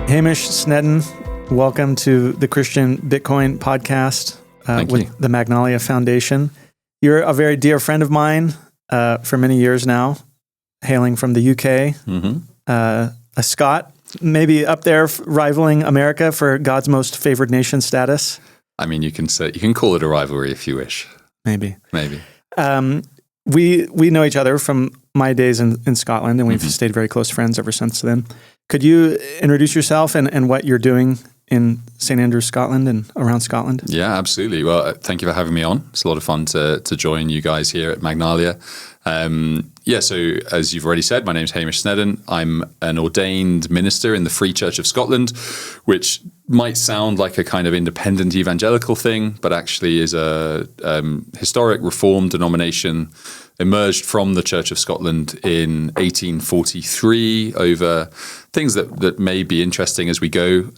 Hamish Sneddon, welcome to the Christian Bitcoin podcast with the Magnalia Foundation. You're a very dear friend of mine for many years now, hailing from the UK, a Scot, maybe up there rivaling America for God's most favored nation status. I mean, you can call it a rivalry if you wish. Maybe. We know each other from my days in Scotland, and we've stayed very close friends ever since then. Could you introduce yourself and what you're doing in St. Andrews, Scotland and around Scotland? Yeah, absolutely. Well, thank you for having me on. It's a lot of fun to join you guys here at Magnalia. So as you've already said, my name's Hamish Sneddon. I'm an ordained minister in the Free Church of Scotland, which might sound like a kind of independent evangelical thing, but actually is a historic Reformed denomination emerged from the Church of Scotland in 1843 over things that may be interesting as we go,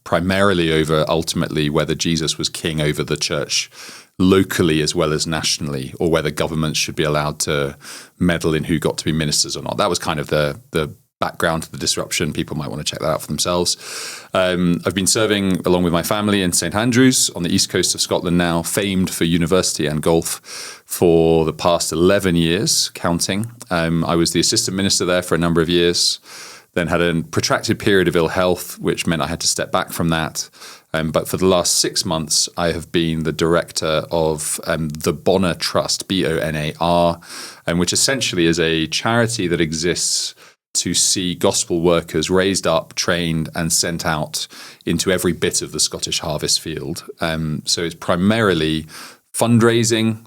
primarily over ultimately whether Jesus was king over the church locally as well as nationally, or whether governments should be allowed to meddle in who got to be ministers or not. That was kind of the background to the disruption. People might want to check that out for themselves. I've been serving along with my family in St. Andrews on the east coast of Scotland now, famed for university and golf, for the past 11 years, counting. I was the assistant minister there for a number of years, then had a protracted period of ill health, which meant I had to step back from that. But for the last 6 months, I have been the director of the Bonar Trust, Bonar, which essentially is a charity that exists to see gospel workers raised up, trained, and sent out into every bit of the Scottish harvest field. So it's primarily fundraising,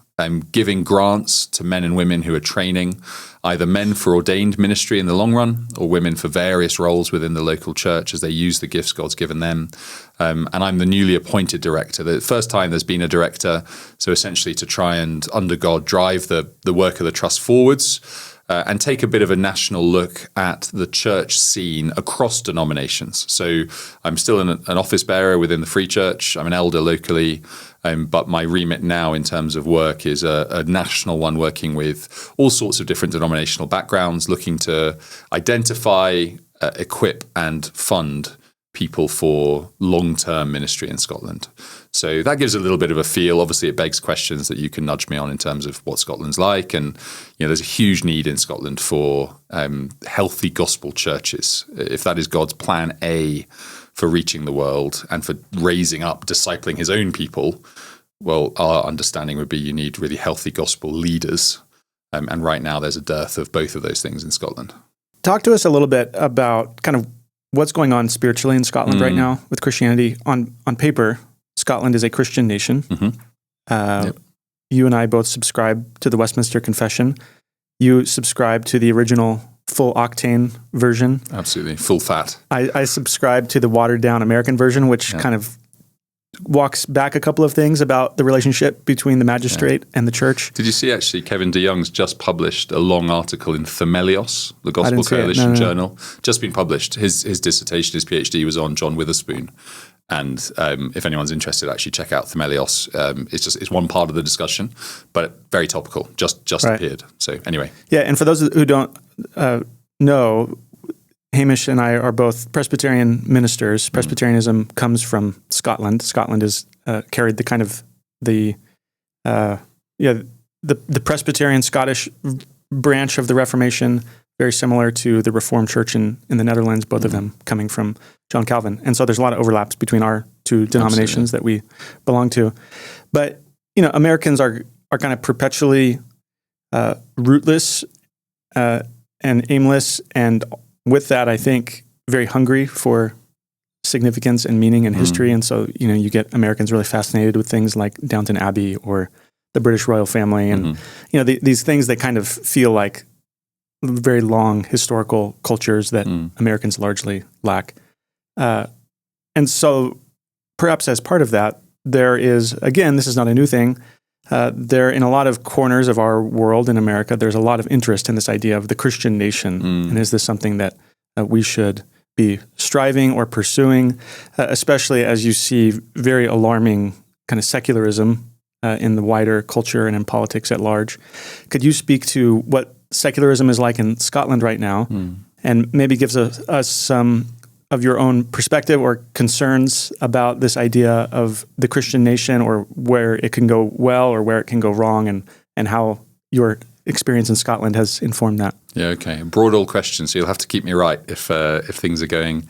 giving grants to men and women who are training, either men for ordained ministry in the long run or women for various roles within the local church as they use the gifts God's given them. And I'm the newly appointed director. The first time there's been a director, so essentially to try and, under God, drive the work of the trust forwards, and take a bit of a national look at the church scene across denominations. So I'm still an office bearer within the Free Church. I'm an elder locally, but my remit now in terms of work is a national one, working with all sorts of different denominational backgrounds, looking to identify, equip and fund people for long-term ministry in Scotland. So that gives a little bit of a feel. Obviously, it begs questions that you can nudge me on in terms of what Scotland's like. And, there's a huge need in Scotland for healthy gospel churches. If that is God's plan A for reaching the world and for raising up, discipling his own people, well, our understanding would be you need really healthy gospel leaders. And right now there's a dearth of both of those things in Scotland. Talk to us a little bit about kind of what's going on spiritually in Scotland right now with Christianity. On paper, Scotland is a Christian nation. You and I both subscribe to the Westminster Confession. You subscribe to the original full octane version. Absolutely, full fat. I subscribe to the watered down American version, which kind of walks back a couple of things about the relationship between the magistrate and the church. Did you see actually Kevin DeYoung's just published a long article in Themelios, the Gospel Coalition Journal, just been published. His dissertation, his PhD was on John Witherspoon. And if anyone's interested, actually check out Themelios. It's one part of the discussion, but very topical, just appeared. So anyway. Yeah, and for those who don't know, Hamish and I are both Presbyterian ministers. Presbyterianism comes from Scotland. Scotland has carried the kind of the Presbyterian Scottish branch of the Reformation, very similar to the Reformed Church in the Netherlands, both of them coming from John Calvin. And so there's a lot of overlaps between our two denominations that we belong to. But, Americans are kind of perpetually rootless and aimless, and with that, I think, very hungry for significance and meaning and history. And so, you get Americans really fascinated with things like Downton Abbey or the British royal family. And, these things that kind of feel like very long historical cultures that Americans largely lack. And so perhaps as part of that, there is, again, this is not a new thing, there in a lot of corners of our world in America, there's a lot of interest in this idea of the Christian nation. And is this something that we should be striving or pursuing, especially as you see very alarming kind of secularism in the wider culture and in politics at large. Could you speak to what secularism is like in Scotland right now, and maybe gives us some of your own perspective or concerns about this idea of the Christian nation, or where it can go well or where it can go wrong, and how your experience in Scotland has informed that? Yeah, okay. Broad all questions, so you'll have to keep me right if things are going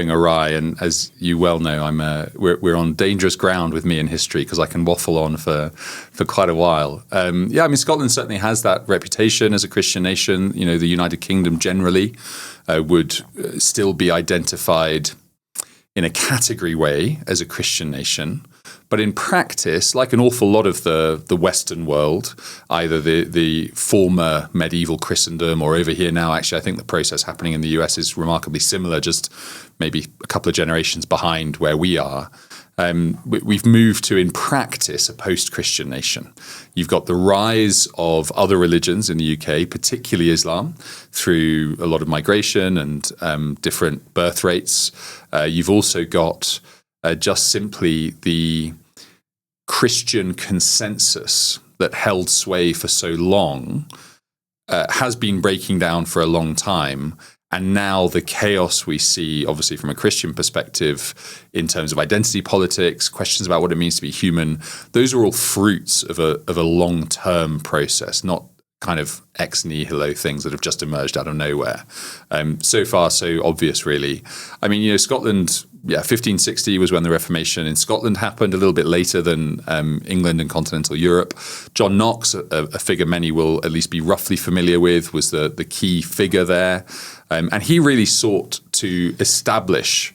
awry. And as you well know, we're on dangerous ground with me in history, because I can waffle on for quite a while. Scotland certainly has that reputation as a Christian nation. The United Kingdom generally would still be identified in a category way as a Christian nation. But in practice, like an awful lot of the Western world, either the former medieval Christendom or over here now, actually, I think the process happening in the US is remarkably similar, just maybe a couple of generations behind where we are. We've moved to, in practice, a post-Christian nation. You've got the rise of other religions in the UK, particularly Islam, through a lot of migration and different birth rates. You've also got just simply the Christian consensus that held sway for so long has been breaking down for a long time. And now the chaos we see, obviously from a Christian perspective, in terms of identity politics, questions about what it means to be human, those are all fruits of a long-term process, not kind of ex nihilo things that have just emerged out of nowhere. So far, so obvious, really. Scotland, 1560 was when the Reformation in Scotland happened, a little bit later than England and continental Europe. John Knox, a figure many will at least be roughly familiar with, was the key figure there. And he really sought to establish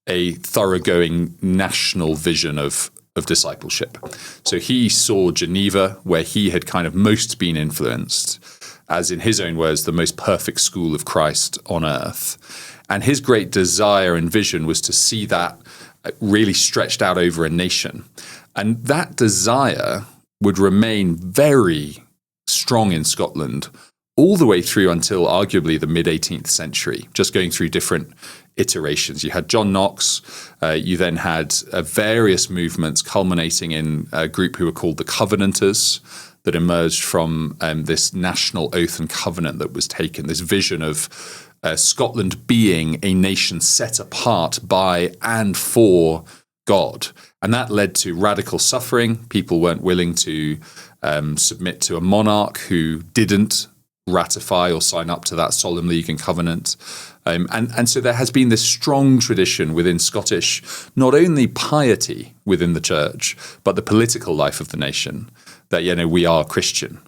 a thoroughgoing national vision of discipleship. So he saw Geneva, where he had kind of most been influenced, as, in his own words, the most perfect school of Christ on earth. And his great desire and vision was to see that really stretched out over a nation. And that desire would remain very strong in Scotland all the way through until arguably the mid-18th century, just going through different iterations. You had John Knox, you then had various movements culminating in a group who were called the Covenanters, that emerged from this national oath and covenant that was taken, this vision of Scotland being a nation set apart by and for God. And that led to radical suffering. People weren't willing to submit to a monarch who didn't ratify or sign up to that solemn league and covenant. And so there has been this strong tradition within Scottish, not only piety within the church, but the political life of the nation, that, we are Christian.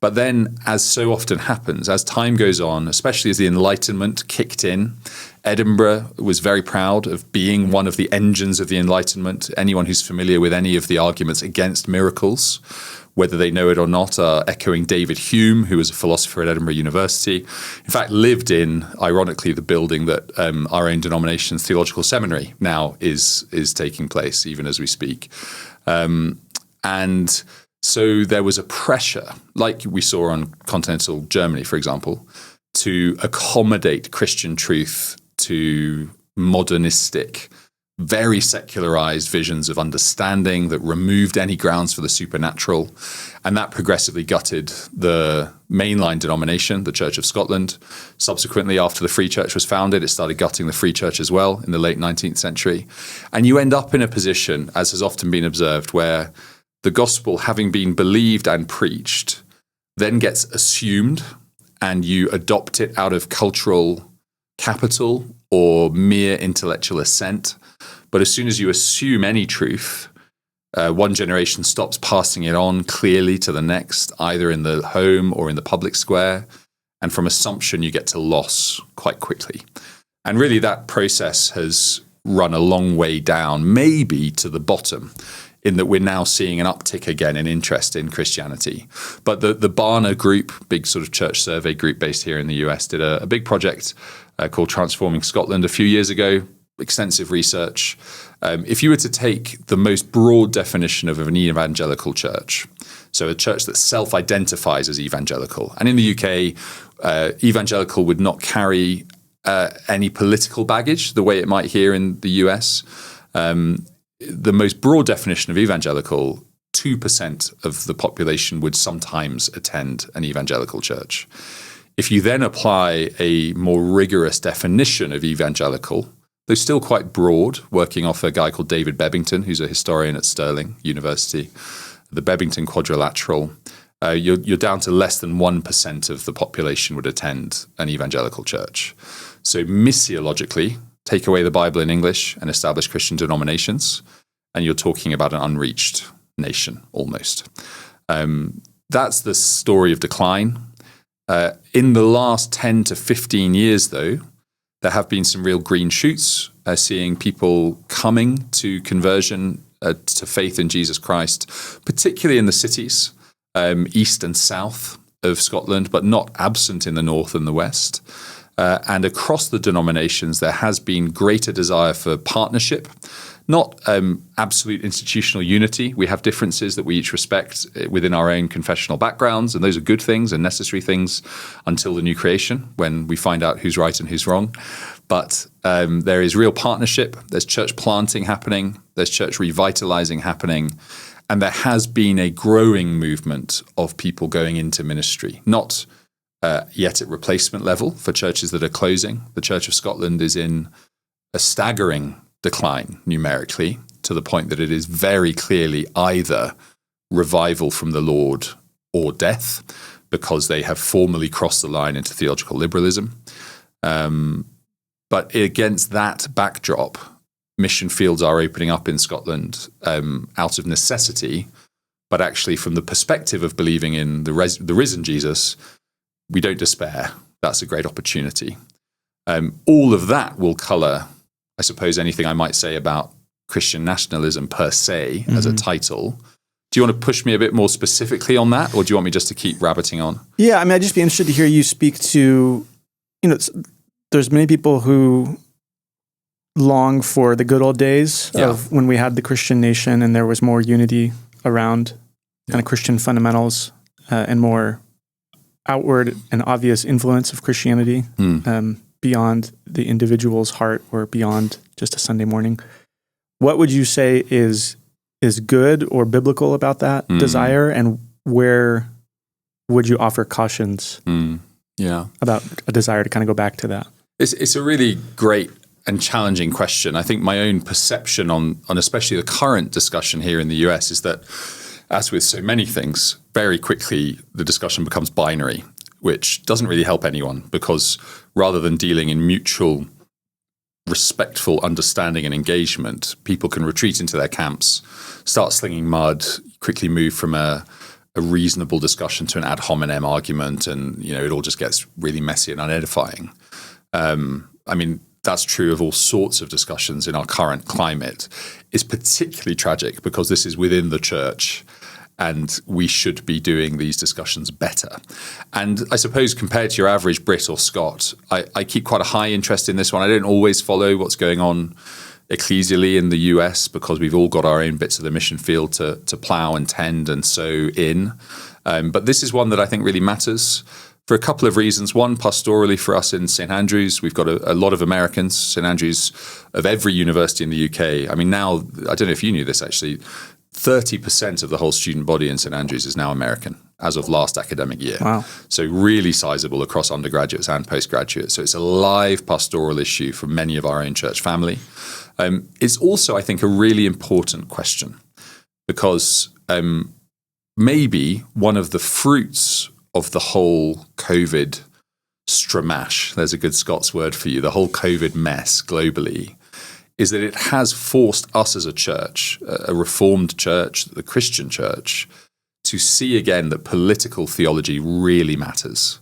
But then, as so often happens, as time goes on, especially as the Enlightenment kicked in, Edinburgh was very proud of being one of the engines of the Enlightenment. Anyone who's familiar with any of the arguments against miracles, whether they know it or not, are echoing David Hume, who was a philosopher at Edinburgh University. In fact, lived in, ironically, the building that our own denomination's theological seminary now is taking place, even as we speak. And so there was a pressure, like we saw on continental Germany, for example, to accommodate Christian truth to modernistic, very secularized visions of understanding that removed any grounds for the supernatural. And that progressively gutted the mainline denomination, the Church of Scotland. Subsequently, after the Free Church was founded, it started gutting the Free Church as well in the late 19th century. And you end up in a position, as has often been observed, where the gospel, having been believed and preached, then gets assumed, and you adopt it out of cultural capital or mere intellectual assent. But as soon as you assume any truth, one generation stops passing it on clearly to the next, either in the home or in the public square. And from assumption, you get to loss quite quickly. And really that process has run a long way down, maybe to the bottom, in that we're now seeing an uptick again in interest in Christianity. But the Bonar group, big sort of church survey group based here in the US, did a big project called Transforming Scotland a few years ago. Extensive research. If you were to take the most broad definition of an evangelical church, so a church that self-identifies as evangelical, and in the UK, evangelical would not carry any political baggage the way it might here in the US. The most broad definition of evangelical, 2% of the population would sometimes attend an evangelical church. If you then apply a more rigorous definition of evangelical, though still quite broad, working off a guy called David Bebbington, who's a historian at Stirling University, the Bebbington Quadrilateral. You're down to less than 1% of the population would attend an evangelical church. So missiologically, take away the Bible in English and establish Christian denominations, and you're talking about an unreached nation almost. That's the story of decline. In the last 10 to 15 years, though, there have been some real green shoots, seeing people coming to conversion, to faith in Jesus Christ, particularly in the cities, east and south of Scotland, but not absent in the north and the west. And across the denominations, there has been greater desire for partnership, not absolute institutional unity. We have differences that we each respect within our own confessional backgrounds, and those are good things and necessary things until the new creation, when we find out who's right and who's wrong. But there is real partnership. There's church planting happening. There's church revitalizing happening. And there has been a growing movement of people going into ministry, not yet at replacement level for churches that are closing. The Church of Scotland is in a staggering decline numerically, to the point that it is very clearly either revival from the Lord or death, because they have formally crossed the line into theological liberalism. But against that backdrop, mission fields are opening up in Scotland out of necessity, but actually from the perspective of believing in the risen Jesus, we don't despair. That's a great opportunity. All of that will colour, I suppose, anything I might say about Christian nationalism per se as a title. Do you want to push me a bit more specifically on that, or do you want me just to keep rabbiting on? Yeah, I mean, I'd just be interested to hear you speak to, there's many people who long for the good old days of when we had the Christian nation and there was more unity around kind of Christian fundamentals and more outward and obvious influence of Christianity beyond the individual's heart or beyond just a Sunday morning. What would you say is good or biblical about that desire, and where would you offer cautions about a desire to kind of go back to that? It's a really great and challenging question. I think my own perception on especially the current discussion here in the US is that, as with so many things, very quickly the discussion becomes binary, which doesn't really help anyone, because rather than dealing in mutual respectful understanding and engagement, people can retreat into their camps, start slinging mud, quickly move from a reasonable discussion to an ad hominem argument, and it all just gets really messy and unedifying. I mean, that's true of all sorts of discussions in our current climate. It's particularly tragic because this is within the church, and we should be doing these discussions better. And I suppose compared to your average Brit or Scot, I keep quite a high interest in this one. I don't always follow what's going on ecclesially in the US, because we've all got our own bits of the mission field to plough and tend and sow in. But this is one that I think really matters for a couple of reasons. One, pastorally for us in St. Andrews, we've got a lot of Americans. St. Andrews, of every university in the UK, I mean, now, I don't know if you knew this actually, 30% of the whole student body in St. Andrews is now American as of last academic year. Wow. So really sizable across undergraduates and postgraduates. So it's a live pastoral issue for many of our own church family. It's also, I think, a really important question, because maybe one of the fruits of the whole COVID stramash, there's a good Scots word for you, the whole COVID mess globally, is that it has forced us as a church, a reformed church, the Christian church, to see again that political theology really matters.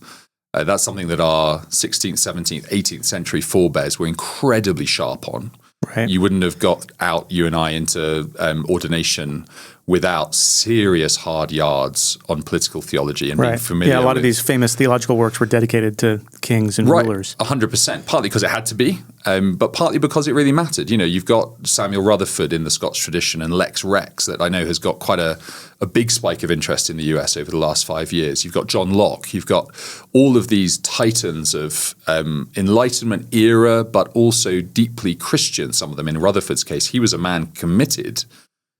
That's something that our 16th, 17th, 18th century forebears were incredibly sharp on. Right. You wouldn't have got out, you and I, into ordination without serious hard yards on political theology and being familiar with. Yeah, a lot of these famous theological works were dedicated to kings and rulers. 100%. Partly because it had to be, but partly because it really mattered. You've got Samuel Rutherford in the Scots tradition and Lex Rex that I know has got quite a big spike of interest in the US over the last 5 years. You've got John Locke. You've got all of these titans of Enlightenment era, but also deeply Christian, some of them. In Rutherford's case, he was a man committed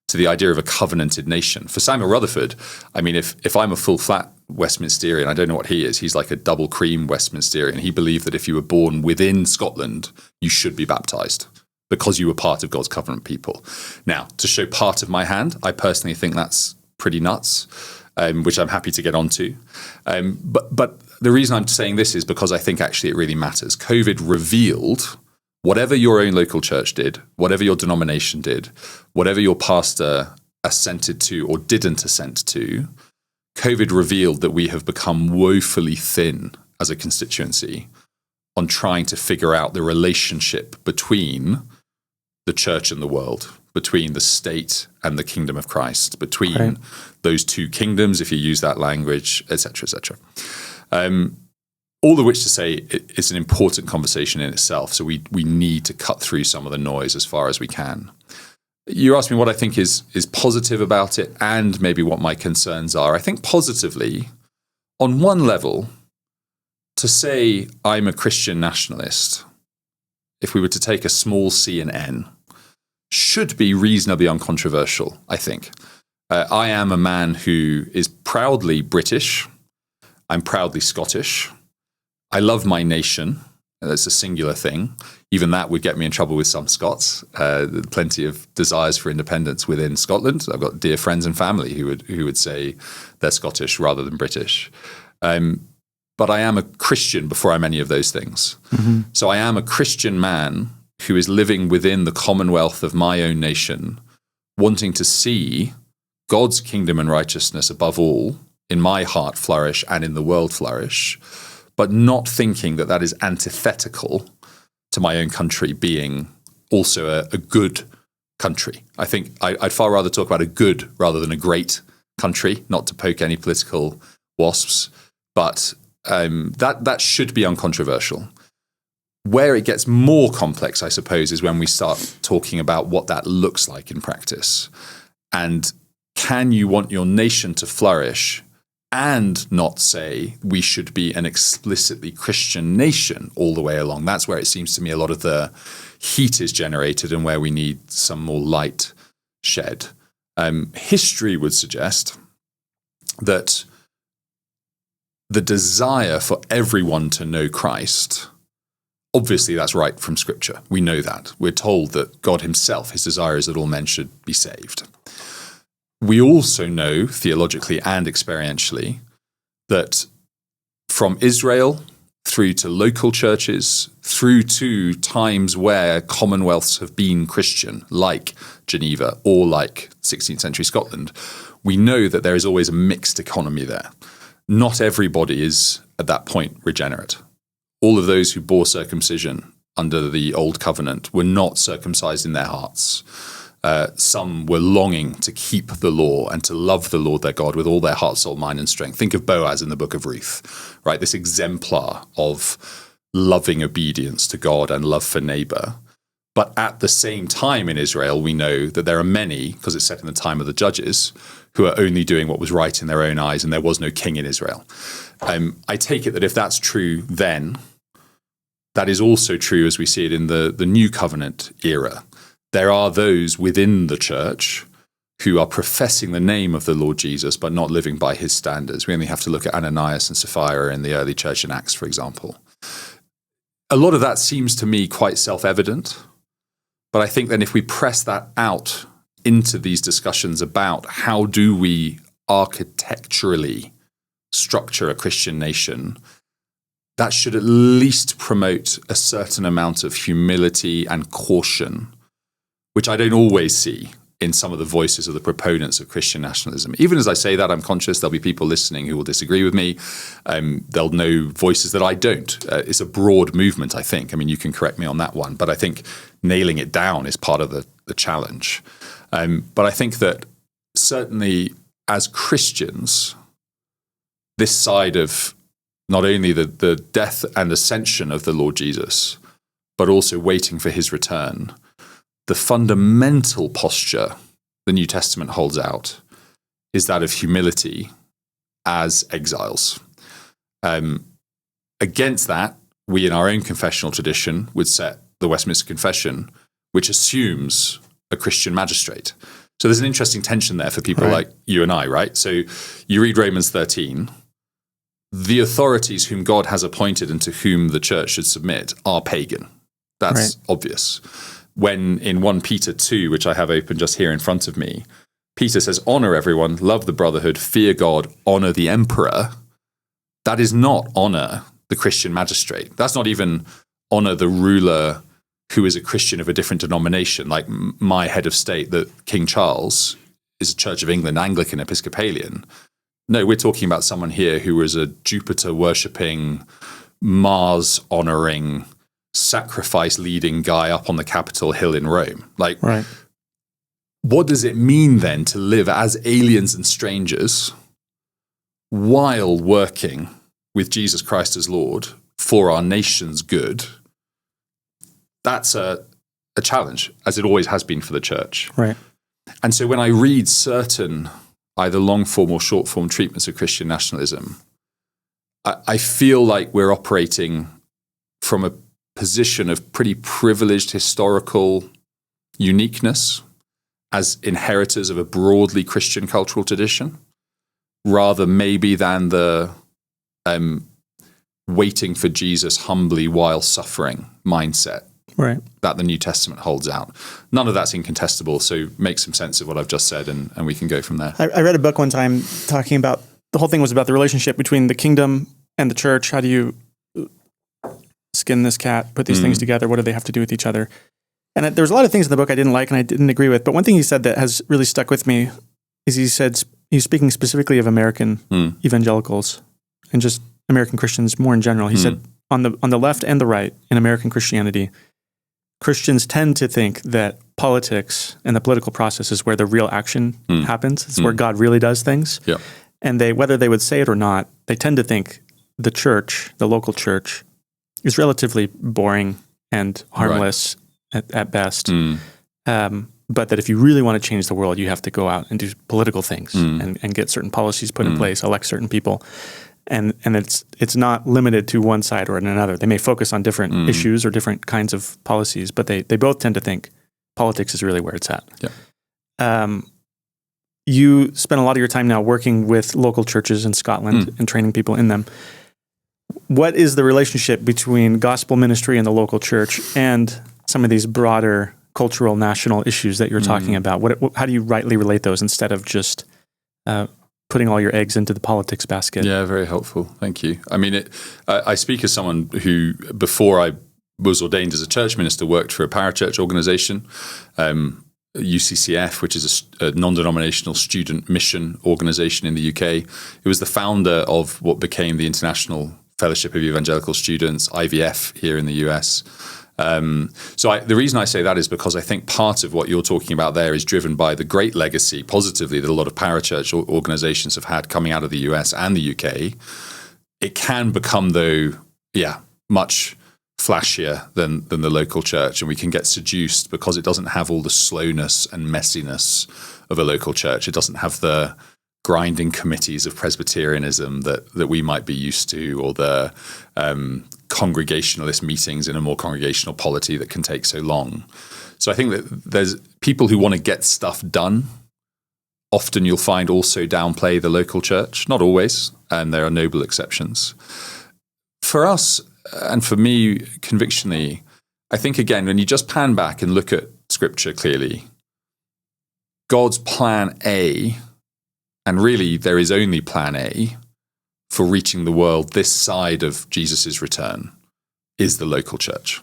to the idea of a covenanted nation. For Samuel Rutherford, I mean, if I'm a full-fat Westminsterian. I don't know what he is. He's like a double cream Westminsterian. He believed that if you were born within Scotland, you should be baptized because you were part of God's covenant people. Now, to show part of my hand, I personally think that's pretty nuts, which I'm happy to get onto. But the reason I'm saying this is because I think actually it really matters. COVID revealed whatever your own local church did, whatever your denomination did, whatever your pastor assented to or didn't assent to, COVID revealed that we have become woefully thin as a constituency on trying to figure out the relationship between the church and the world, between the state and the kingdom of Christ, between those two kingdoms, if you use that language, etc., etc. All of which to say it's an important conversation in itself. So we need to cut through some of the noise as far as we can. You asked me what I think is positive about it and maybe what my concerns are. I think positively, on one level, to say I'm a Christian nationalist, if we were to take a small c and n, should be reasonably uncontroversial, I think. I am a man who is proudly British. I'm proudly Scottish. I love my nation. That's a singular thing. Even that would get me in trouble with some Scots. Plenty of desires for independence within Scotland. I've got dear friends and family who would say they're Scottish rather than British. But I am a Christian before I'm any of those things. Mm-hmm. So I am a Christian man who is living within the commonwealth of my own nation, wanting to see God's kingdom and righteousness above all in my heart flourish and in the world flourish, but not thinking that that is antithetical to my own country being also a good country. I think I'd far rather talk about a good rather than a great country, not to poke any political wasps, but that should be uncontroversial. Where it gets more complex, I suppose, is when we start talking about what that looks like in practice. And can you want your nation to flourish and not say we should be an explicitly Christian nation all the way along? That's where it seems to me a lot of the heat is generated and where we need some more light shed. History would suggest that the desire for everyone to know Christ, obviously that's right from Scripture. We know that. We're told that God himself, his desire is that all men should be saved. We also know, theologically and experientially, that from Israel through to local churches, through to times where commonwealths have been Christian, like Geneva or like 16th century Scotland, we know that there is always a mixed economy there. Not everybody is, at that point, regenerate. All of those who bore circumcision under the Old Covenant were not circumcised in their hearts. Some were longing to keep the law and to love the Lord their God with all their heart, soul, mind, and strength. Think of Boaz in the book of Ruth, right? This exemplar of loving obedience to God and love for neighbor. But at the same time in Israel, we know that there are many, because it's set in the time of the judges, who are only doing what was right in their own eyes, and there was no king in Israel. I take it that if that's true then, that is also true as we see it in the New Covenant era. There are those within the church who are professing the name of the Lord Jesus, but not living by his standards. We only have to look at Ananias and Sapphira in the early church in Acts, for example. A lot of that seems to me quite self-evident, but I think then if we press that out into these discussions about how do we architecturally structure a Christian nation, that should at least promote a certain amount of humility and caution, which I don't always see in some of the voices of the proponents of Christian nationalism. Even as I say that, I'm conscious there'll be people listening who will disagree with me. They'll know voices that I don't. It's a broad movement, I think. I mean, you can correct me on that one, but I think nailing it down is part of the challenge. But I think that certainly as Christians, this side of not only the death and ascension of the Lord Jesus, but also waiting for his return, the fundamental posture the New Testament holds out is that of humility as exiles. Against that, we in our own confessional tradition would set the Westminster Confession, which assumes a Christian magistrate. So there's an interesting tension there for people like you and I, right? So you read Romans 13, the authorities whom God has appointed and to whom the church should submit are pagan. That's obvious. When in 1 Peter 2, which I have open just here in front of me, Peter says, honor everyone, love the brotherhood, fear God, honor the emperor. That is not honor the Christian magistrate. That's not even honor the ruler who is a Christian of a different denomination, like my head of state, that King Charles is a Church of England, Anglican, Episcopalian. No, we're talking about someone here who was a Jupiter-worshipping, Mars-honoring, sacrifice-leading guy up on the Capitol Hill in Rome. Like, what does it mean then to live as aliens and strangers while working with Jesus Christ as Lord for our nation's good? That's a challenge, as it always has been for the church. Right. And so when I read certain either long-form or short-form treatments of Christian nationalism, I feel like we're operating from a position of pretty privileged historical uniqueness as inheritors of a broadly Christian cultural tradition, rather maybe than the waiting for Jesus humbly while suffering mindset that the New Testament holds out. None of that's incontestable, so make some sense of what I've just said and we can go from there. I read a book one time talking about, the whole thing was about the relationship between the kingdom and the church. How do you skin this cat, put these things together? What do they have to do with each other? And there was a lot of things in the book I didn't like and I didn't agree with, but one thing he said that has really stuck with me is he said, he's speaking specifically of American evangelicals and just American Christians more in general. He said on the left and the right in American Christianity, Christians tend to think that politics and the political process is where the real action happens. It's where God really does things. Yeah. And whether they would say it or not, they tend to think the church, the local church, is relatively boring and harmless at best. But that if you really want to change the world, you have to go out and do political things and get certain policies put in place, elect certain people. And it's not limited to one side or another. They may focus on different issues or different kinds of policies, but they both tend to think politics is really where it's at. Yeah. You spend a lot of your time now working with local churches in Scotland and training people in them. What is the relationship between gospel ministry and the local church and some of these broader cultural, national issues that you're talking about? How do you rightly relate those instead of just putting all your eggs into the politics basket? Yeah, very helpful. Thank you. I mean, I speak as someone who, before I was ordained as a church minister, worked for a parachurch organization, UCCF, which is a non-denominational student mission organization in the UK. It was the founder of what became the International Fellowship of Evangelical Students, IVF, here in the US. So the reason I say that is because I think part of what you're talking about there is driven by the great legacy, positively, that a lot of parachurch organizations have had coming out of the US and the UK. It can become, though, much flashier than the local church, and we can get seduced because it doesn't have all the slowness and messiness of a local church. It doesn't have the grinding committees of Presbyterianism that we might be used to, or the congregationalist meetings in a more congregational polity that can take so long. So I think that there's people who want to get stuff done. Often you'll find also downplay the local church. Not always, and there are noble exceptions. For us, and for me, convictionally, I think, again, when you just pan back and look at Scripture clearly, God's plan A, and really there is only plan A, for reaching the world this side of Jesus' return, is the local church.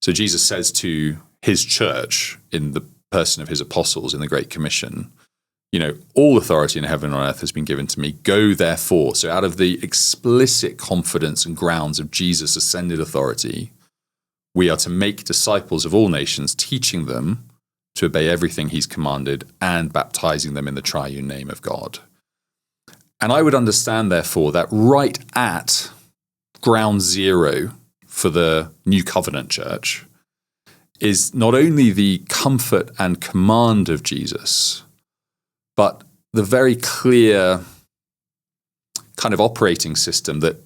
So Jesus says to his church, in the person of his apostles in the Great Commission, all authority in heaven and on earth has been given to me. Go therefore. So out of the explicit confidence and grounds of Jesus' ascended authority, we are to make disciples of all nations, teaching them to obey everything he's commanded and baptizing them in the triune name of God. And I would understand, therefore, that right at ground zero for the New Covenant Church is not only the comfort and command of Jesus, but the very clear kind of operating system that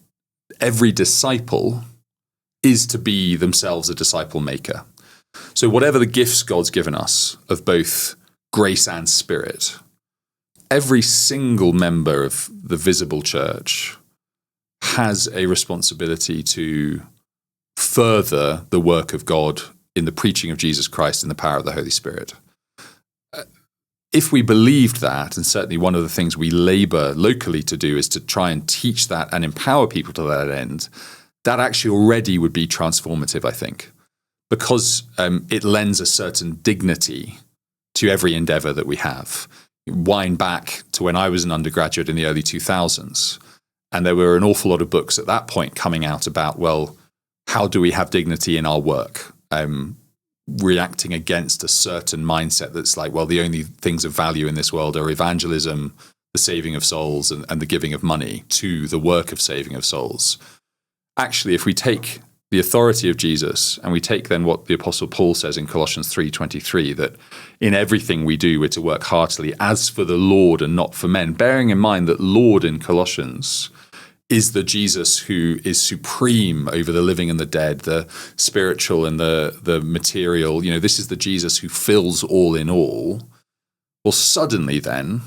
every disciple is to be themselves a disciple maker. So whatever the gifts God's given us of both grace and spirit, every single member of the visible church has a responsibility to further the work of God in the preaching of Jesus Christ and the power of the Holy Spirit. If we believed that, and certainly one of the things we labor locally to do is to try and teach that and empower people to that end, that actually already would be transformative, I think, because it lends a certain dignity to every endeavor that we have. Wind back to when I was an undergraduate in the early 2000s, and there were an awful lot of books at that point coming out about, well, how do we have dignity in our work? Reacting against a certain mindset that's like, well, the only things of value in this world are evangelism, the saving of souls, and the giving of money to the work of saving of souls. Actually, if we take the authority of Jesus and we take then what the Apostle Paul says in Colossians 3:23, that in everything we do, we're to work heartily as for the Lord and not for men, bearing in mind that Lord in Colossians is the Jesus who is supreme over the living and the dead, the spiritual and the material. This is the Jesus who fills all in all. Well, suddenly then,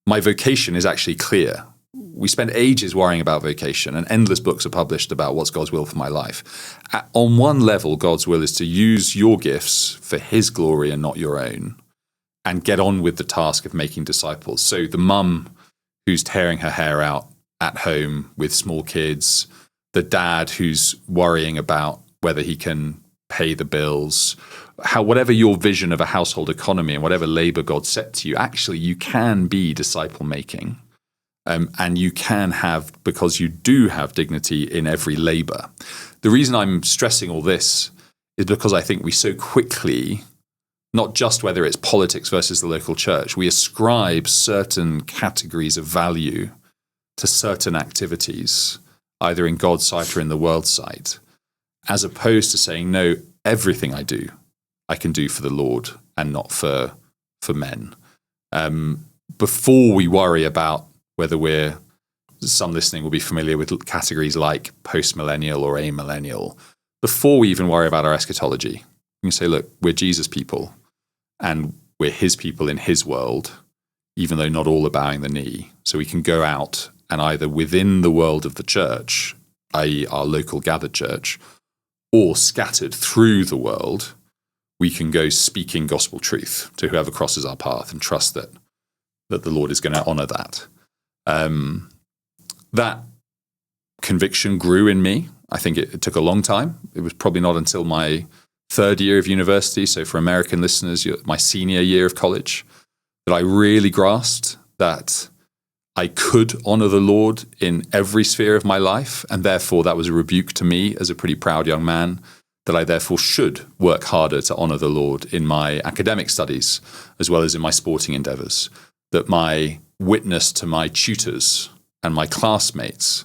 my vocation is actually clear. We spend ages worrying about vocation, and endless books are published about what's God's will for my life. On one level, God's will is to use your gifts for his glory and not your own, and get on with the task of making disciples. So the mum who's tearing her hair out at home with small kids, the dad who's worrying about whether he can pay the bills, whatever your vision of a household economy and whatever labor God set to you, actually you can be disciple making. And you can have, because you do have dignity in every labor. The reason I'm stressing all this is because I think we so quickly, not just whether it's politics versus the local church, we ascribe certain categories of value to certain activities, either in God's sight or in the world's sight, as opposed to saying, no, everything I do, I can do for the Lord and not for men. Before we worry about whether some listening will be familiar with categories like post-millennial or amillennial, before we even worry about our eschatology, we can say, look, we're Jesus people and we're his people in his world, even though not all are bowing the knee. So we can go out and either within the world of the church, i.e. our local gathered church, or scattered through the world, we can go speaking gospel truth to whoever crosses our path and trust that the Lord is going to honor that. That conviction grew in me. I think it took a long time. It was probably not until my third year of university, so for American listeners, my senior year of college, that I really grasped that I could honor the Lord in every sphere of my life, and therefore that was a rebuke to me as a pretty proud young man, that I therefore should work harder to honor the Lord in my academic studies as well as in my sporting endeavors, that my witness to my tutors and my classmates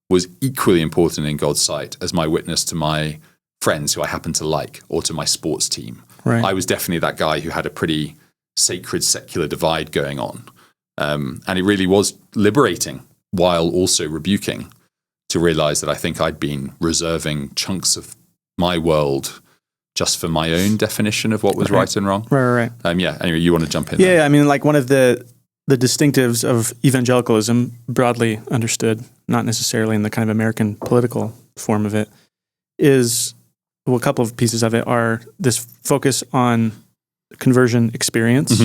was equally important in God's sight as my witness to my friends who I happen to like or to my sports team. Right. I was definitely that guy who had a pretty sacred secular divide going on. And it really was liberating while also rebuking to realize that I think I'd been reserving chunks of my world just for my own definition of what was right and wrong. Right. Anyway, you want to jump in? Yeah, there? I mean, like one of the distinctives of evangelicalism, broadly understood, not necessarily in the kind of American political form of it, is, well, a couple of pieces of it are this focus on conversion experience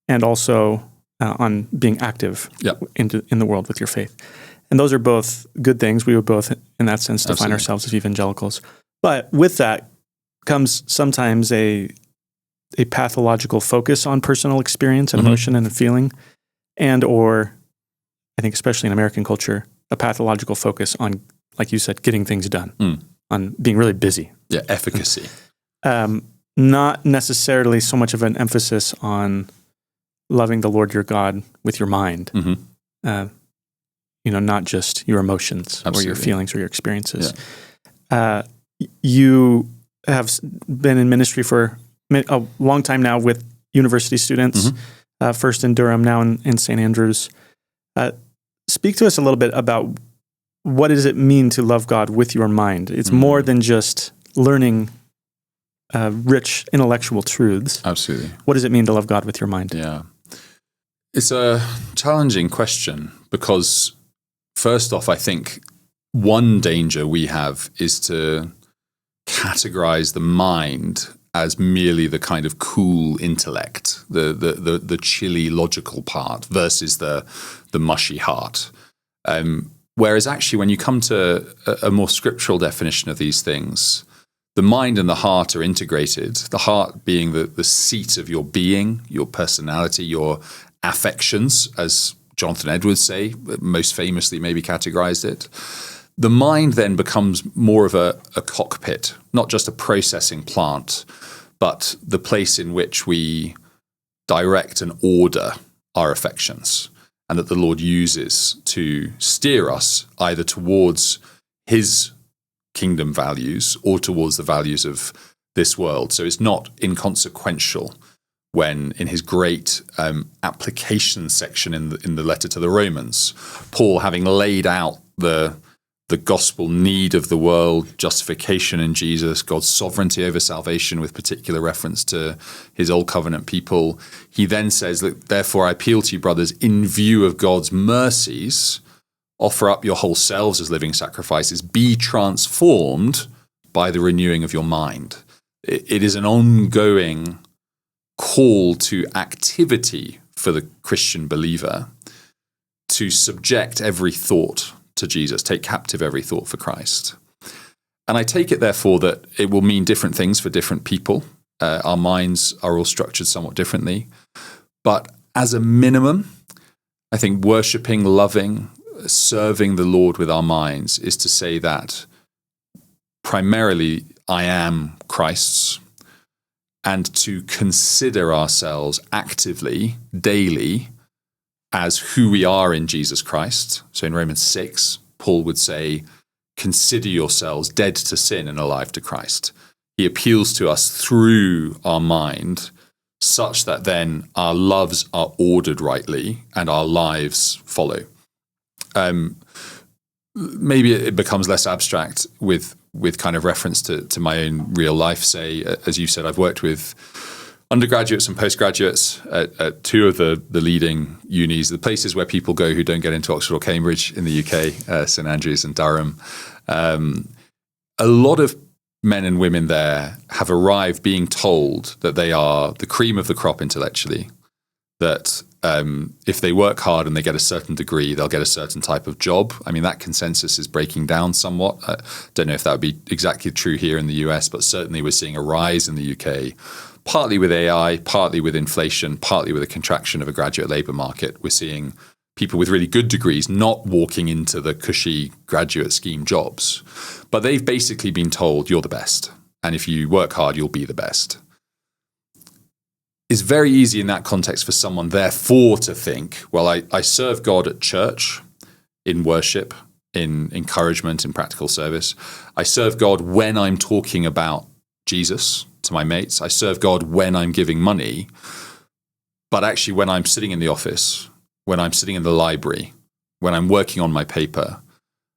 and also on being active in the world with your faith. And those are both good things. We would both, in that sense, define ourselves as evangelicals. But with that comes sometimes a pathological focus on personal experience and emotion and feeling, and or, I think especially in American culture, a pathological focus on, like you said, getting things done, on being really busy. Yeah, efficacy. Not necessarily so much of an emphasis on loving the Lord your God with your mind, not just your emotions or your feelings or your experiences. Yeah. You have been in ministry for a long time now with university students, first in Durham, now in St. Andrews. Speak to us a little bit about what does it mean to love God with your mind? It's more than just learning rich intellectual truths. Absolutely. What does it mean to love God with your mind? Yeah. It's a challenging question because first off, I think one danger we have is to categorize the mind as merely the kind of cool intellect, the chilly logical part versus the mushy heart. Whereas actually, when you come to a more scriptural definition of these things, the mind and the heart are integrated, the heart being the seat of your being, your personality, your affections, as Jonathan Edwards say, most famously maybe categorized it. The mind then becomes more of a cockpit, not just a processing plant, but the place in which we direct and order our affections, and that the Lord uses to steer us either towards his kingdom values or towards the values of this world. So it's not inconsequential when, in his great application section in the letter to the Romans, Paul, having laid out the gospel need of the world, justification in Jesus, God's sovereignty over salvation with particular reference to his old covenant people, he then says, "Look, therefore I appeal to you, brothers, in view of God's mercies, offer up your whole selves as living sacrifices, be transformed by the renewing of your mind." It is an ongoing call to activity for the Christian believer to subject every thought to Jesus, take captive every thought for Christ. And I take it, therefore, that it will mean different things for different people. Our minds are all structured somewhat differently. But as a minimum, I think worshipping, loving, serving the Lord with our minds is to say that primarily I am Christ's, and to consider ourselves actively, daily, as who we are in Jesus Christ. So in Romans 6, Paul would say, consider yourselves dead to sin and alive to Christ. He appeals to us through our mind such that then our loves are ordered rightly and our lives follow. Maybe it becomes less abstract with kind of reference to my own real life. Say, as you said, I've worked with undergraduates and postgraduates at two of the leading unis, the places where people go who don't get into Oxford or Cambridge in the UK, St Andrews and Durham. A lot of men and women there have arrived being told that they are the cream of the crop intellectually, that if they work hard and they get a certain degree, they'll get a certain type of job. I mean, that consensus is breaking down somewhat. I don't know if that would be exactly true here in the US, but certainly we're seeing a rise in the UK, partly with AI, partly with inflation, partly with a contraction of a graduate labour market. We're seeing people with really good degrees not walking into the cushy graduate scheme jobs, but they've basically been told you're the best. And if you work hard, you'll be the best. It's very easy in that context for someone, therefore, to think, well, I serve God at church, in worship, in encouragement, in practical service. I serve God when I'm talking about Jesus to my mates. I serve God when I'm giving money. But actually, when I'm sitting in the office, when I'm sitting in the library, when I'm working on my paper,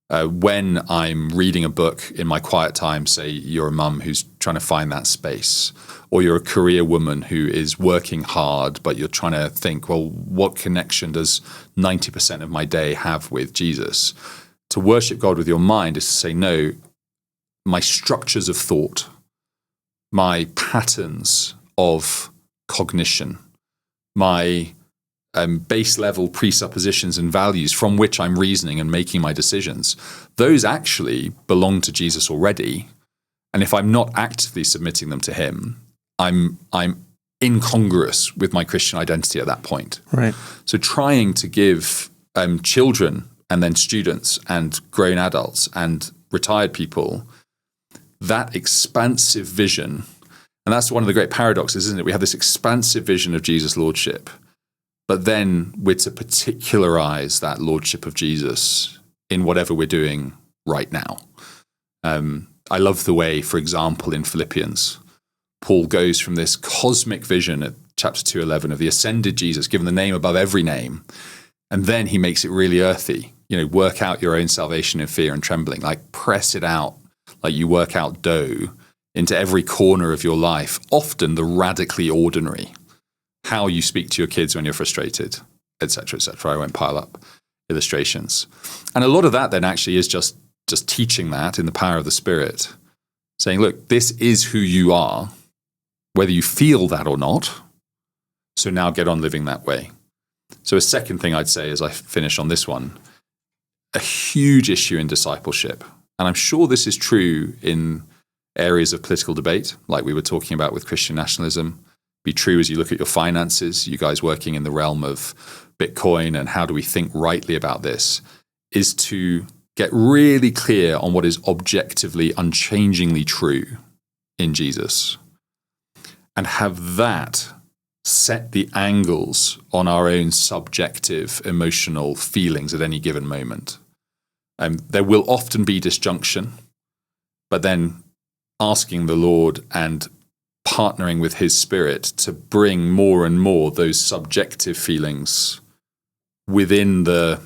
when I'm reading a book in my quiet time, say you're a mum who's trying to find that space, or you're a career woman who is working hard, but you're trying to think, well, what connection does 90% of my day have with Jesus? To worship God with your mind is to say, no, my structures of thought, my patterns of cognition, my base level presuppositions and values from which I'm reasoning and making my decisions, those actually belong to Jesus already. And if I'm not actively submitting them to him, I'm incongruous with my Christian identity at that point. Right. So trying to give children and then students and grown adults and retired people that expansive vision, and that's one of the great paradoxes, isn't it? We have this expansive vision of Jesus' lordship, but then we're to particularize that lordship of Jesus in whatever we're doing right now. I love the way, for example, in Philippians, Paul goes from this cosmic vision at chapter 2:11 of the ascended Jesus, given the name above every name, and then he makes it really earthy. You know, work out your own salvation in fear and trembling, like press it out like you work out dough into every corner of your life, often the radically ordinary. How you speak to your kids when you're frustrated, etc., etc. I won't pile up. illustrations. And a lot of that then actually is just teaching that in the power of the Spirit, saying, look, this is who you are, whether you feel that or not. So now get on living that way. So a second thing I'd say as I finish on this one, a huge issue in discipleship, and I'm sure this is true in areas of political debate, like we were talking about with Christian nationalism, be true as you look at your finances, you guys working in the realm of Bitcoin and how do we think rightly about this, is to get really clear on what is objectively, unchangingly true in Jesus and have that set the angles on our own subjective emotional feelings at any given moment. There will often be disjunction, but then asking the Lord and partnering with his Spirit to bring more and more those subjective feelings within the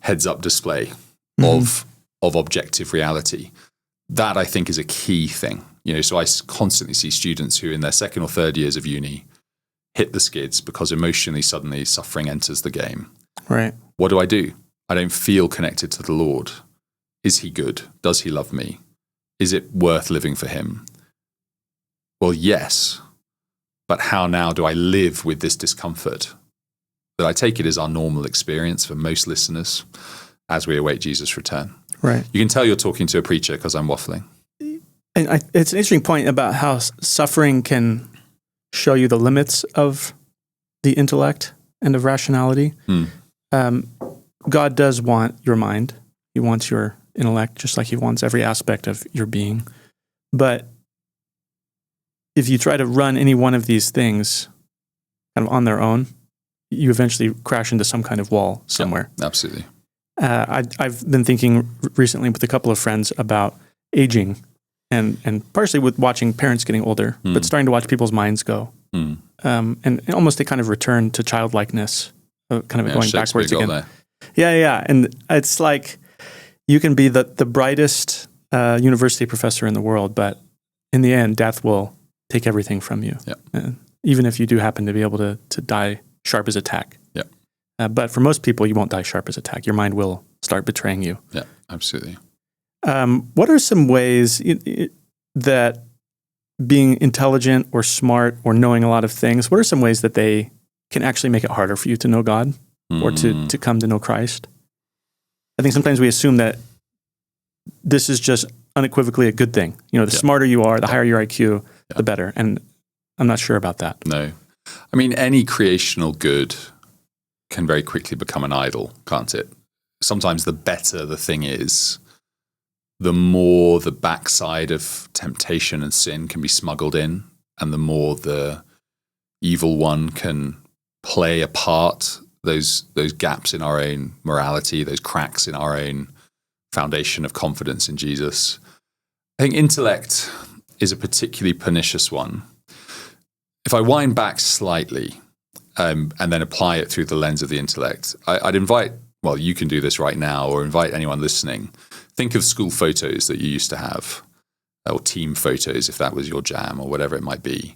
heads-up display of objective reality. That, I think, is a key thing. So I constantly see students who in their second or third years of uni hit the skids because emotionally suddenly suffering enters the game. Right. What do? I don't feel connected to the Lord. Is he good? Does he love me? Is it worth living for him? Well, yes. But how now do I live with this discomfort? That I take it as our normal experience for most listeners as we await Jesus' return. Right. You can tell you're talking to a preacher because I'm waffling. And it's an interesting point about how suffering can show you the limits of the intellect and of rationality. God does want your mind. He wants your intellect, just like he wants every aspect of your being. But if you try to run any one of these things kind of on their own, you eventually crash into some kind of wall somewhere. Yeah, absolutely. I've been thinking recently with a couple of friends about aging and partially with watching parents getting older, but starting to watch people's minds go. And almost they kind of return to childlikeness, kind of going backwards again. There. Yeah. And it's like you can be the brightest university professor in the world, but in the end, death will take everything from you. Yeah. Even if you do happen to be able to die sharp as a tack. Yeah. But for most people, you won't die sharp as a tack. Your mind will start betraying you. Yeah, absolutely. What are some ways that being intelligent or smart or knowing a lot of things, what are some ways that they can actually make it harder for you to know God or to come to know Christ? I think sometimes we assume that this is just unequivocally a good thing. The smarter you are, the higher your IQ, the better. And I'm not sure about that. No. I mean, any creational good can very quickly become an idol, can't it? Sometimes the better the thing is, the more the backside of temptation and sin can be smuggled in, and the more the evil one can play a part, those gaps in our own morality, those cracks in our own foundation of confidence in Jesus. I think intellect is a particularly pernicious one. If I wind back slightly and then apply it through the lens of the intellect, I'd invite, well, you can do this right now, or invite anyone listening. Think of school photos that you used to have, or team photos if that was your jam, or whatever it might be.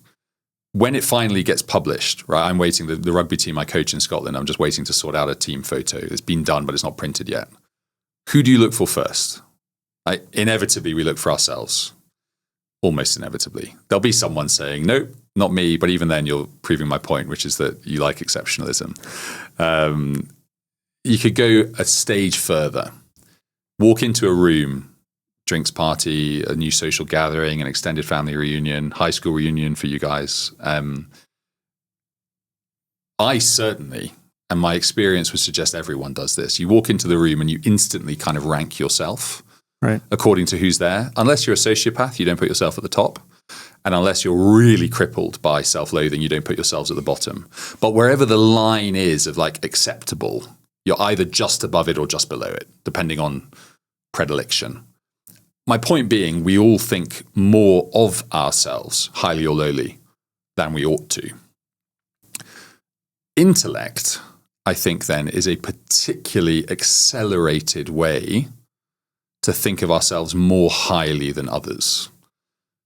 When it finally gets published, right? I'm waiting, the rugby team I coach in Scotland, I'm just waiting to sort out a team photo. It's been done, but it's not printed yet. Who do you look for first? Inevitably, we look for ourselves. Almost inevitably. There'll be someone saying, nope, not me, but even then you're proving my point, which is that you like exceptionalism. You could go a stage further. Walk into a room, drinks party, a new social gathering, an extended family reunion, high school reunion for you guys. I certainly, and my experience would suggest everyone does this. You walk into the room and you instantly kind of rank yourself. Right. According to who's there. Unless you're a sociopath, you don't put yourself at the top. And unless you're really crippled by self-loathing, you don't put yourselves at the bottom. But wherever the line is of like acceptable, you're either just above it or just below it, depending on predilection. My point being, we all think more of ourselves, highly or lowly, than we ought to. Intellect, I think then, is a particularly accelerated way to think of ourselves more highly than others.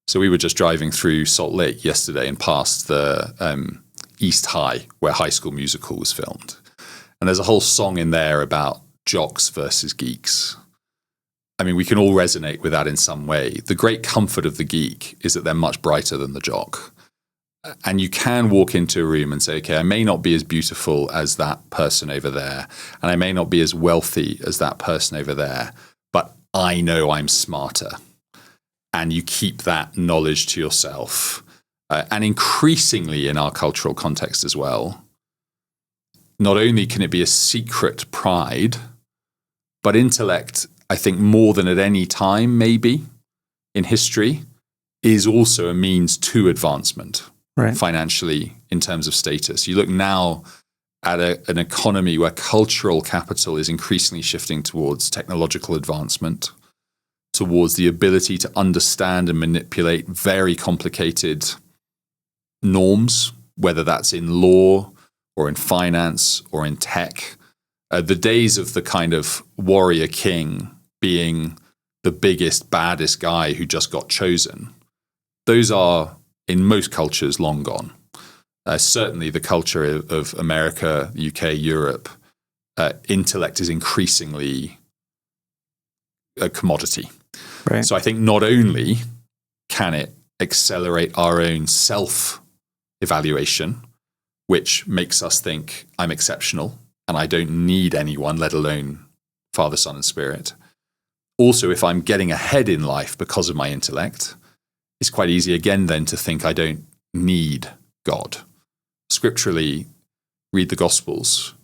So we were just driving through Salt Lake yesterday and past the East High, where High School Musical was filmed. And there's a whole song in there about jocks versus geeks. I mean, we can all resonate with that in some way. The great comfort of the geek is that they're much brighter than the jock. And you can walk into a room and say, okay, I may not be as beautiful as that person over there, and I may not be as wealthy as that person over there, but I know I'm smarter. And you keep that knowledge to yourself. And increasingly in our cultural context as well, not only can it be a secret pride, but intellect, I think more than at any time maybe in history, is also a means to advancement. Right. Financially, in terms of status. You look now at an economy where cultural capital is increasingly shifting towards technological advancement, towards the ability to understand and manipulate very complicated norms, whether that's in law or in finance or in tech. The days of the kind of warrior king being the biggest, baddest guy who just got chosen, those are, in most cultures, long gone. Certainly the culture of America, UK, Europe, intellect is increasingly a commodity. Right. So I think not only can it accelerate our own self-evaluation, which makes us think I'm exceptional and I don't need anyone, let alone Father, Son, and Spirit. Also, if I'm getting ahead in life because of my intellect, it's quite easy again then to think I don't need God. Scripturally, read the Gospels.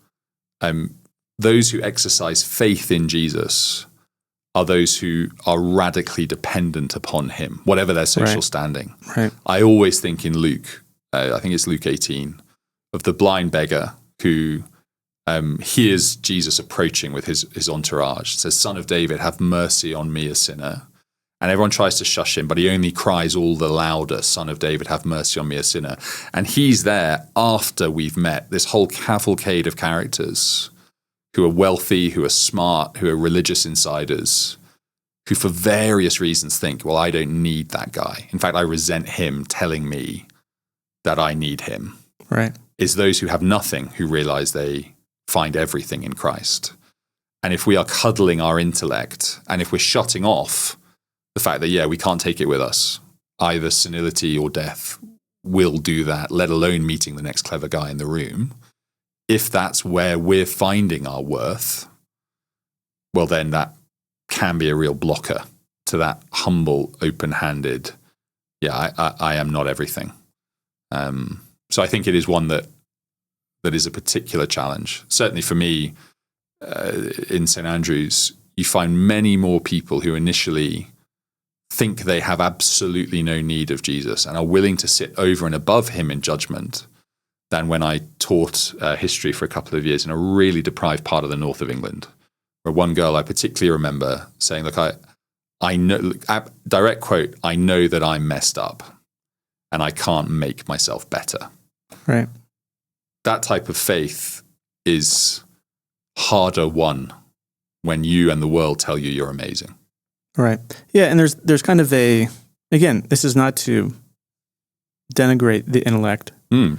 Those who exercise faith in Jesus are those who are radically dependent upon him, whatever their social standing. Right. I always think in Luke, I think it's Luke 18, of the blind beggar who hears Jesus approaching with his entourage. It says, "Son of David, have mercy on me, a sinner." And everyone tries to shush him, but he only cries all the louder, "Son of David, have mercy on me, a sinner." And he's there after we've met this whole cavalcade of characters who are wealthy, who are smart, who are religious insiders, who for various reasons think, well, I don't need that guy. In fact, I resent him telling me that I need him. Right. Is those who have nothing who realize they find everything in Christ. And if we are cuddling our intellect, and if we're shutting off the fact that, we can't take it with us, either senility or death will do that, let alone meeting the next clever guy in the room. If that's where we're finding our worth, well, then that can be a real blocker to that humble, open-handed, I am not everything. So I think it is one that is a particular challenge. Certainly for me, in St. Andrews, you find many more people who initially think they have absolutely no need of Jesus and are willing to sit over and above him in judgment than when I taught history for a couple of years in a really deprived part of the north of England, where one girl I particularly remember saying, look, I know, direct quote, "I know that I'm messed up and I can't make myself better." Right. That type of faith is harder won when you and the world tell you you're amazing. Right. Yeah, and there's kind of again, this is not to denigrate the intellect.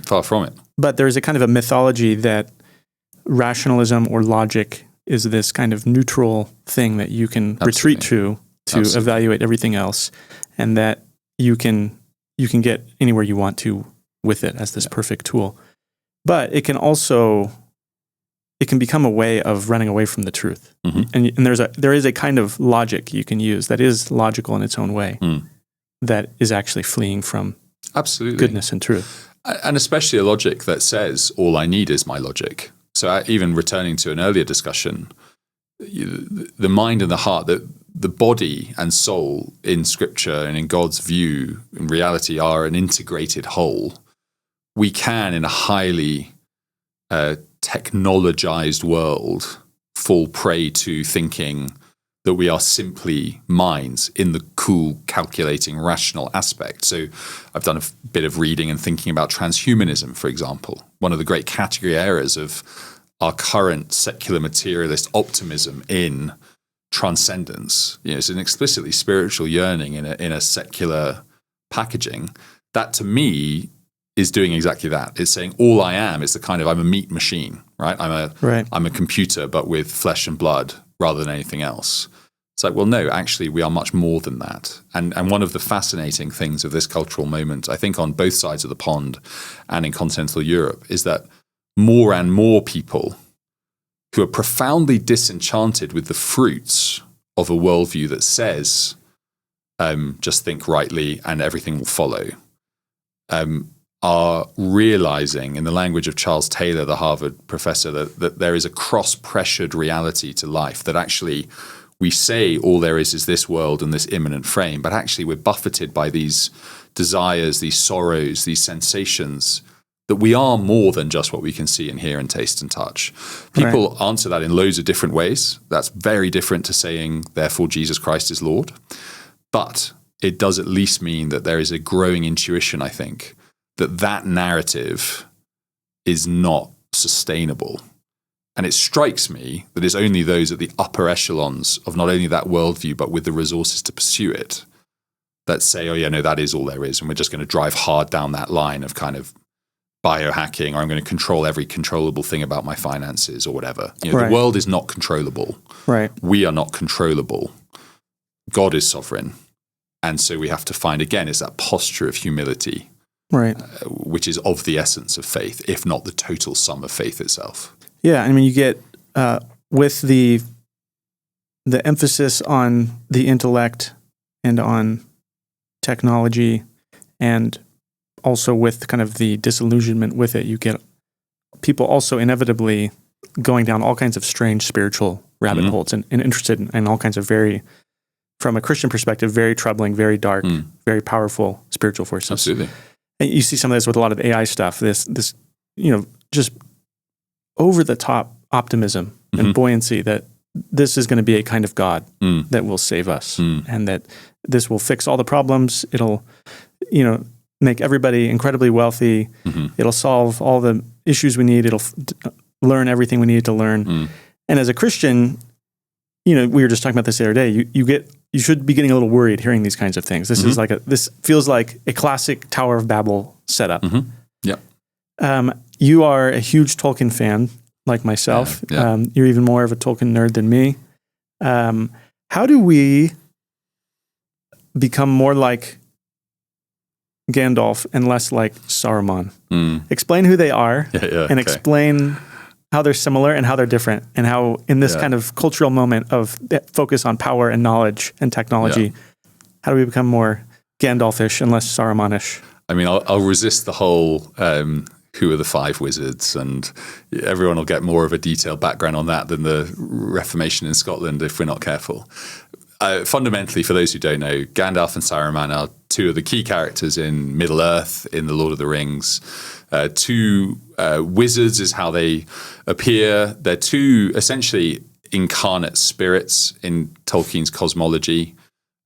Far from it. But there's a kind of a mythology that rationalism or logic is this kind of neutral thing that you can retreat to evaluate everything else, and that you can get anywhere you want to with it as this perfect tool. But it can become a way of running away from the truth. Mm-hmm. And there is a kind of logic you can use that is logical in its own way, that is actually fleeing from goodness and truth. And especially a logic that says, all I need is my logic. So even returning to an earlier discussion, the mind and the heart, the body and soul in Scripture and in God's view, in reality, are an integrated whole. We can, in a highly technologized world, fall prey to thinking that we are simply minds in the cool, calculating, rational aspect. So I've done a bit of reading and thinking about transhumanism, for example. One of the great category errors of our current secular materialist optimism in transcendence. It's an explicitly spiritual yearning in a secular packaging. That, to me, is doing exactly that. It's saying all I am is I'm a meat machine, right? I'm a computer, but with flesh and blood rather than anything else. It's like, well, no, actually, we are much more than that. And one of the fascinating things of this cultural moment, I think on both sides of the pond and in continental Europe, is that more and more people who are profoundly disenchanted with the fruits of a worldview that says, just think rightly and everything will follow, are realizing, in the language of Charles Taylor, the Harvard professor, that there is a cross-pressured reality to life, that actually we say all there is this world and this immanent frame, but actually we're buffeted by these desires, these sorrows, these sensations, that we are more than just what we can see and hear and taste and touch. People answer that in loads of different ways. That's very different to saying, therefore, Jesus Christ is Lord. But it does at least mean that there is a growing intuition, I think, that narrative is not sustainable. And it strikes me that it's only those at the upper echelons of not only that worldview, but with the resources to pursue it, that say, oh yeah, no, that is all there is. And we're just going to drive hard down that line of kind of biohacking, or I'm going to control every controllable thing about my finances or whatever. The world is not controllable. Right. We are not controllable. God is sovereign. And so we have to find, again, it's that posture of humility, which is of the essence of faith, if not the total sum of faith itself. Yeah, I mean, you get with the emphasis on the intellect and on technology, and also with kind of the disillusionment with it, you get people also inevitably going down all kinds of strange spiritual rabbit holes and interested in all kinds of very, from a Christian perspective, very troubling, very dark, very powerful spiritual forces. Absolutely. And you see some of this with a lot of AI stuff, this just over-the-top optimism and buoyancy that this is going to be a kind of God that will save us, and that this will fix all the problems. It'll, make everybody incredibly wealthy. It'll solve all the issues we need. It'll learn everything we need to learn. And as a Christian, we were just talking about this the other day. You should be getting a little worried hearing these kinds of things. This is this feels like a classic Tower of Babel setup. Yeah. You are a huge Tolkien fan, like myself. Yeah. You're even more of a Tolkien nerd than me. How do we become more like Gandalf and less like Saruman? Explain who they are, and explain how they're similar and how they're different, and how in this kind of cultural moment of focus on power and knowledge and technology, how do we become more Gandalfish and less Sarumanish? I mean, I'll resist the whole who are the five wizards, and everyone will get more of a detailed background on that than the Reformation in Scotland if we're not careful. Fundamentally, for those who don't know, Gandalf and Saruman are two of the key characters in Middle-earth in The Lord of the Rings. Two wizards is how they appear. They're two essentially incarnate spirits in Tolkien's cosmology,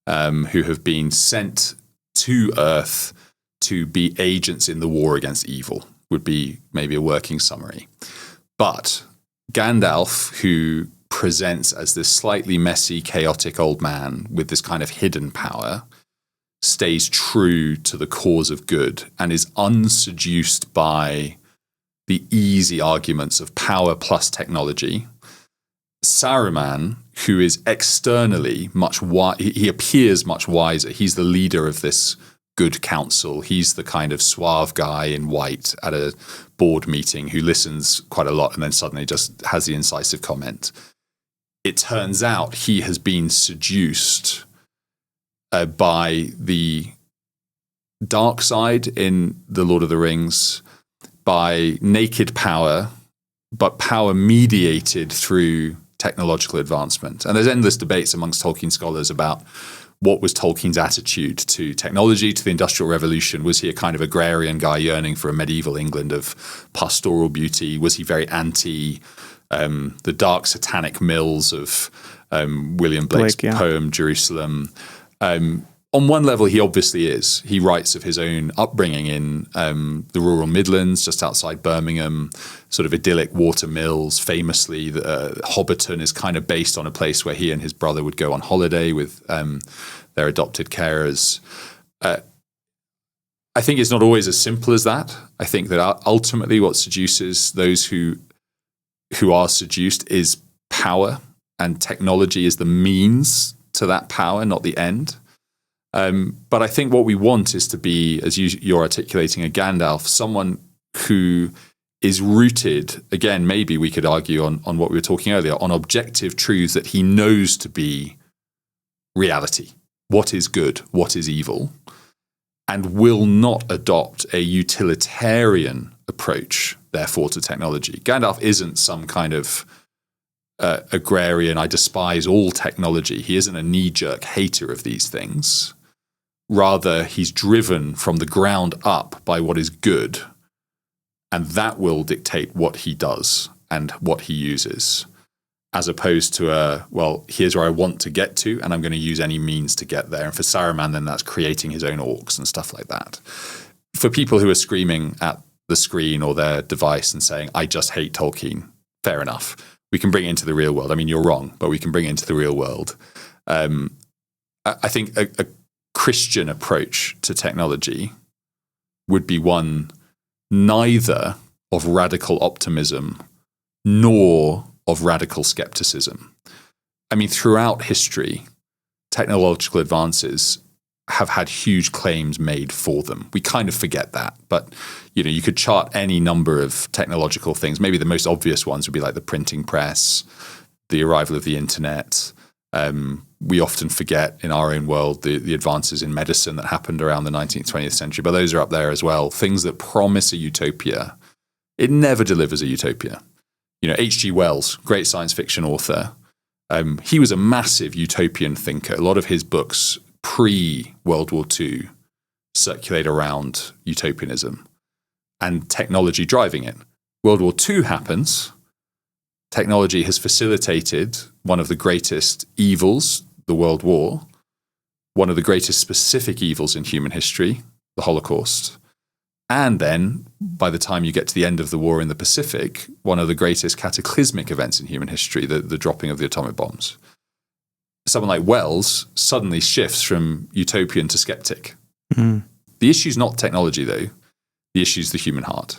who have been sent to Earth to be agents in the war against evil, would be maybe a working summary. But Gandalf, who presents as this slightly messy, chaotic old man with this kind of hidden power, stays true to the cause of good and is unseduced by the easy arguments of power plus technology. Saruman, who is externally he appears much wiser. He's the leader of this good council. He's the kind of suave guy in white at a board meeting who listens quite a lot and then suddenly just has the incisive comment. It turns out he has been seduced by the dark side in The Lord of the Rings, by naked power, but power mediated through technological advancement. And there's endless debates amongst Tolkien scholars about what was Tolkien's attitude to technology, to the Industrial Revolution. Was he a kind of agrarian guy yearning for a medieval England of pastoral beauty? Was he very anti the dark satanic mills of William Blake's poem, Jerusalem? On one level, he obviously is. He writes of his own upbringing in the rural Midlands, just outside Birmingham, sort of idyllic water mills. Famously, Hobbiton is kind of based on a place where he and his brother would go on holiday with their adopted carers. I think it's not always as simple as that. I think that ultimately what seduces those who are seduced is power, and technology is the means to that power, not the end. But I think what we want is to be, as you're articulating, a Gandalf, someone who is rooted, again, maybe we could argue on what we were talking earlier, on objective truths that he knows to be reality. What is good? What is evil? And will not adopt a utilitarian approach, therefore, to technology. Gandalf isn't some kind of agrarian, I despise all technology. He isn't a knee-jerk hater of these things. Rather, he's driven from the ground up by what is good, and that will dictate what he does and what he uses, as opposed to here's where I want to get to, and I'm going to use any means to get there. And for Saruman, then that's creating his own orcs and stuff like that. For people who are screaming at the screen or their device and saying, I just hate Tolkien, fair enough. We can bring it into the real world. I mean, you're wrong, but we can bring it into the real world. I think a Christian approach to technology would be one neither of radical optimism nor of radical skepticism. I mean, throughout history, technological advances have had huge claims made for them. We kind of forget that, but you could chart any number of technological things. Maybe the most obvious ones would be like the printing press, the arrival of the internet. We often forget in our own world the advances in medicine that happened around the 19th, 20th century, but those are up there as well. Things that promise a utopia. It never delivers a utopia. H.G. Wells, great science fiction author, he was a massive utopian thinker. A lot of his books pre-World War II circulate around utopianism and technology driving it. World War II happens. Technology has facilitated one of the greatest evils, the World War, one of the greatest specific evils in human history, the Holocaust. And then, by the time you get to the end of the war in the Pacific, one of the greatest cataclysmic events in human history, the dropping of the atomic bombs. Someone like Wells suddenly shifts from utopian to skeptic. Mm-hmm. The issue is not technology, though. The issue is the human heart.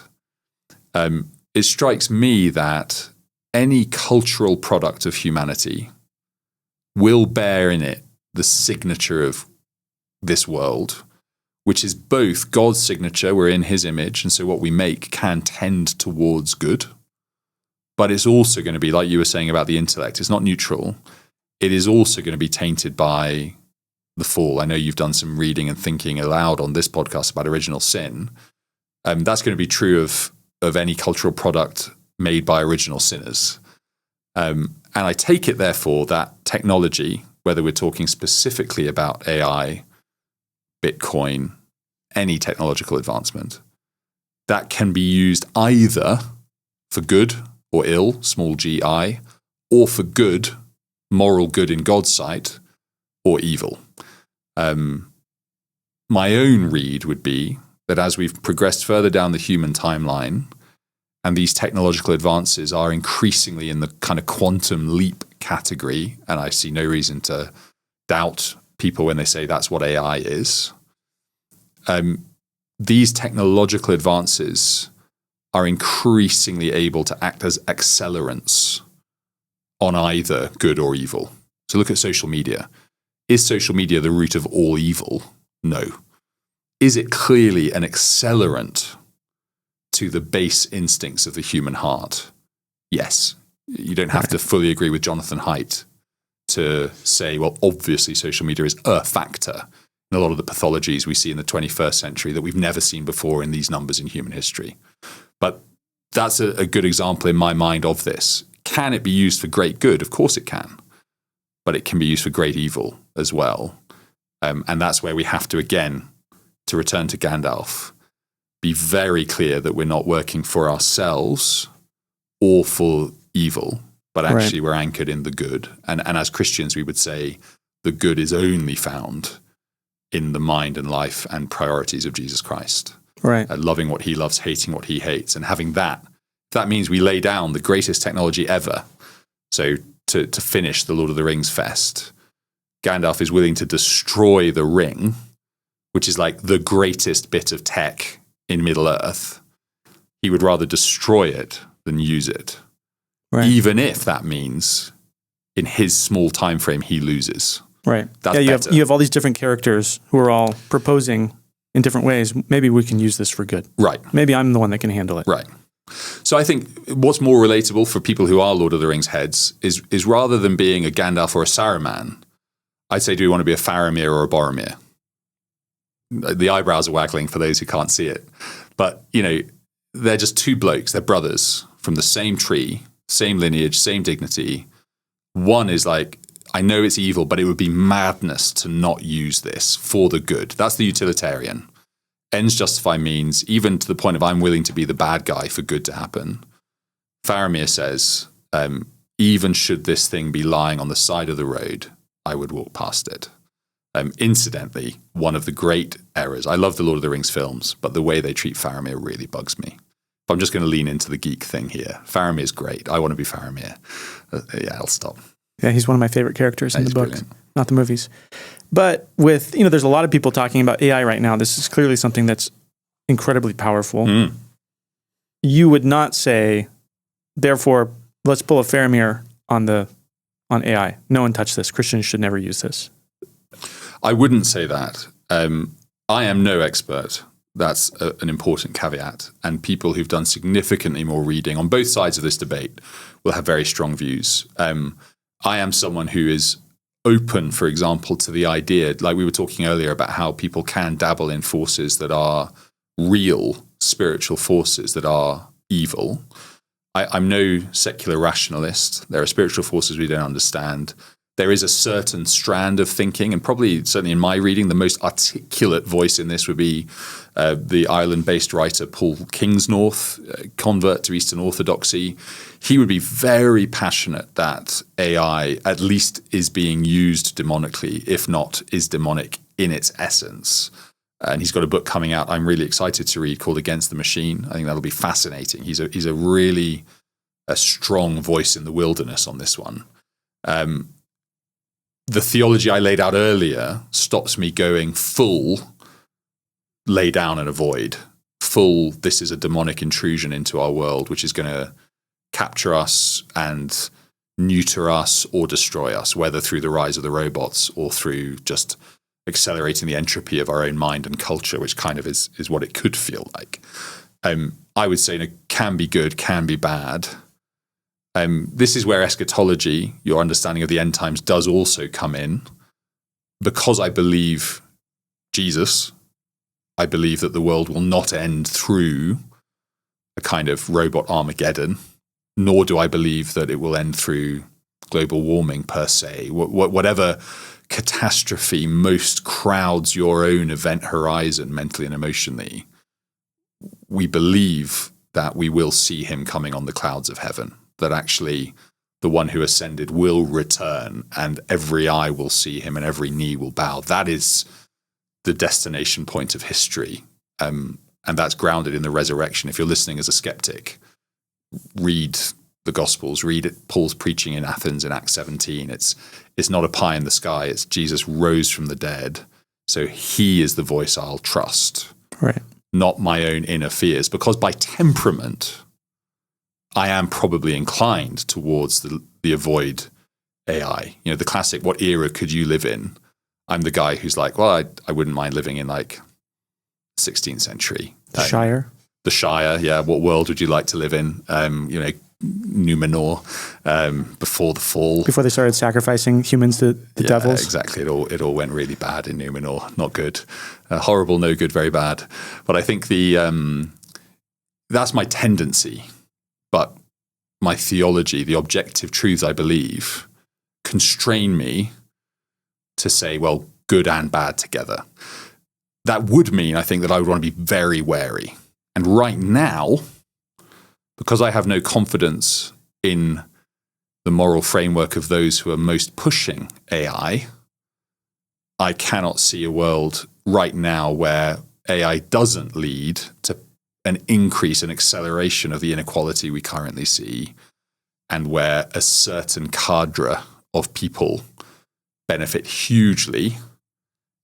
It strikes me that any cultural product of humanity will bear in it the signature of this world, which is both God's signature, we're in his image, and so what we make can tend towards good, but it's also going to be, like you were saying about the intellect, it's not neutral. It is also going to be tainted by the fall. I know you've done some reading and thinking aloud on this podcast about original sin. That's going to be true of any cultural product made by original sinners. And I take it, therefore, that technology, whether we're talking specifically about AI, Bitcoin, any technological advancement, that can be used either for good or ill, small g-I, or for good, moral good in God's sight, or evil. My own read would be that as we've progressed further down the human timeline, and these technological advances are increasingly in the kind of quantum leap category, and I see no reason to doubt people when they say that's what AI is. These technological advances are increasingly able to act as accelerants on either good or evil. So look at social media. Is social media the root of all evil? No. Is it clearly an accelerant to the base instincts of the human heart? Yes. You don't have to fully agree with Jonathan Haidt to say, well, obviously social media is a factor in a lot of the pathologies we see in the 21st century that we've never seen before in these numbers in human history. But that's a good example in my mind of this. Can it be used for great good? Of course it can. But it can be used for great evil as well. And that's where we have to, again, to return to Gandalf, be very clear that we're not working for ourselves or for evil, but actually we're anchored in the good. And as Christians, we would say the good is only found in the mind and life and priorities of Jesus Christ. Right. Loving what he loves, hating what he hates, and having that means we lay down the greatest technology ever. So to finish the Lord of the Rings fest, Gandalf is willing to destroy the ring which is like the greatest bit of tech in Middle-earth, he would rather destroy it than use it. Right. Even if that means in his small time frame he loses. Right. That's you have all these different characters who are all proposing in different ways. Maybe we can use this for good. Right. Maybe I'm the one that can handle it. Right. So I think what's more relatable for people who are Lord of the Rings heads is rather than being a Gandalf or a Saruman, I'd say, do we want to be a Faramir or a Boromir? The eyebrows are waggling for those who can't see it. But, they're just two blokes. They're brothers from the same tree, same lineage, same dignity. One is like, I know it's evil, but it would be madness to not use this for the good. That's the utilitarian. Ends justify means, even to the point of I'm willing to be the bad guy for good to happen. Faramir says, even should this thing be lying on the side of the road, I would walk past it. Incidentally, one of the great errors, I love the Lord of the Rings films, but the way they treat Faramir really bugs me. I'm just going to lean into the geek thing here. Faramir's great. I want to be Faramir. I'll stop. Yeah, he's one of my favorite characters in the books, brilliant. Not the movies. But with, there's a lot of people talking about AI right now. This is clearly something that's incredibly powerful. You would not say, therefore, let's pull a Faramir on AI. No one touch this. Christians should never use this. I wouldn't say that. I am no expert. That's an important caveat. And people who've done significantly more reading on both sides of this debate will have very strong views. I am someone who is open, for example, to the idea, like we were talking earlier about how people can dabble in forces that are real spiritual forces that are evil. I'm no secular rationalist. There are spiritual forces we don't understand. There is a certain strand of thinking, and probably certainly in my reading, the most articulate voice in this would be the Ireland-based writer Paul Kingsnorth, convert to Eastern Orthodoxy. He would be very passionate that AI at least is being used demonically, if not is demonic in its essence. And he's got a book coming out I'm really excited to read called Against the Machine. I think that'll be fascinating. He's a really strong voice in the wilderness on this one. The theology I laid out earlier stops me going full lay down and avoid. Full, this is a demonic intrusion into our world, which is going to capture us and neuter us or destroy us, whether through the rise of the robots or through just accelerating the entropy of our own mind and culture, which kind of is what it could feel like. I would say it can be good, can be bad. This is where eschatology, your understanding of the end times, does also come in. Because I believe Jesus, I believe that the world will not end through a kind of robot Armageddon, nor do I believe that it will end through global warming per se. Whatever catastrophe most crowds your own event horizon mentally and emotionally, we believe that we will see him coming on the clouds of heaven. That actually the one who ascended will return and every eye will see him and every knee will bow. That is the destination point of history. And that's grounded in the resurrection. If you're listening as a skeptic, read the Gospels, read it, Paul's preaching in Athens in Acts 17. It's not a pie in the sky. It's Jesus rose from the dead. So he is the voice I'll trust. Right. Not my own inner fears. Because by temperament, I am probably inclined towards the avoid AI. The classic, what era could you live in? I'm the guy who's like, well, I wouldn't mind living in like 16th century. The Shire? The Shire, yeah. What world would you like to live in? Numenor, before the fall. Before they started sacrificing humans to the devils? Exactly. It all went really bad in Numenor. Not good. Horrible, no good, very bad. But I think that's my tendency. But my theology, the objective truths I believe, constrain me to say, well, good and bad together. That would mean, I think, that I would want to be very wary. And right now, because I have no confidence in the moral framework of those who are most pushing AI, I cannot see a world right now where AI doesn't lead to an increase and acceleration of the inequality we currently see, and where a certain cadre of people benefit hugely,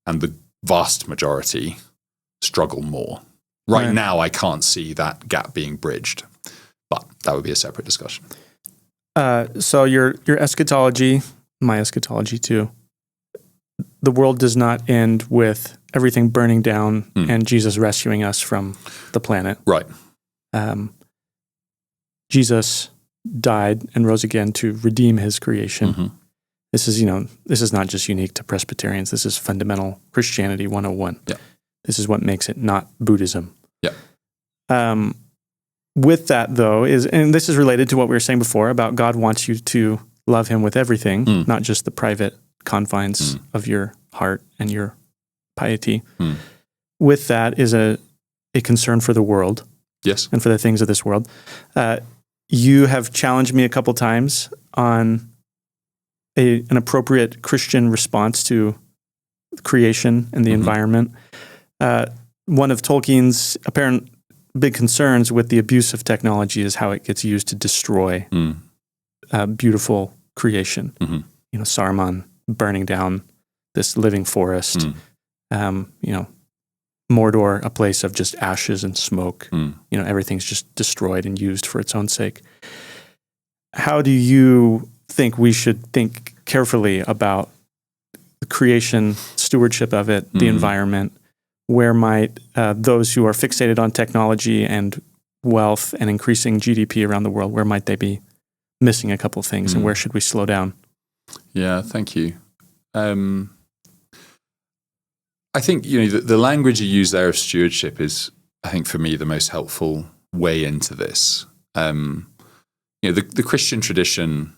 and the vast majority struggle more. Right now, I can't see that gap being bridged, but that would be a separate discussion. So your eschatology, my eschatology too, the world does not end with everything burning down and Jesus rescuing us from the planet. Right. Jesus died and rose again to redeem his creation. Mm-hmm. This is not just unique to Presbyterians. This is fundamental Christianity 101. Yeah. This is what makes it not Buddhism. Yeah. With that, though, and this is related to what we were saying before about God wants you to love him with everything, not just the private confines of your heart and your piety. With that is a concern for the world. Yes. And for the things of this world. You have challenged me a couple times on an appropriate Christian response to creation and the environment. One of Tolkien's apparent big concerns with the abuse of technology is how it gets used to destroy beautiful creation. Saruman burning down this living forest. Mordor, a place of just ashes and smoke. Everything's just destroyed and used for its own sake. How do you think we should think carefully about the creation, stewardship of it, the environment? Where might those who are fixated on technology and wealth and increasing GDP around the world, where might they be missing a couple of things, and where should we slow down? Yeah, thank you. I think the language you use there of stewardship is, I think, for me, the most helpful way into this. The Christian tradition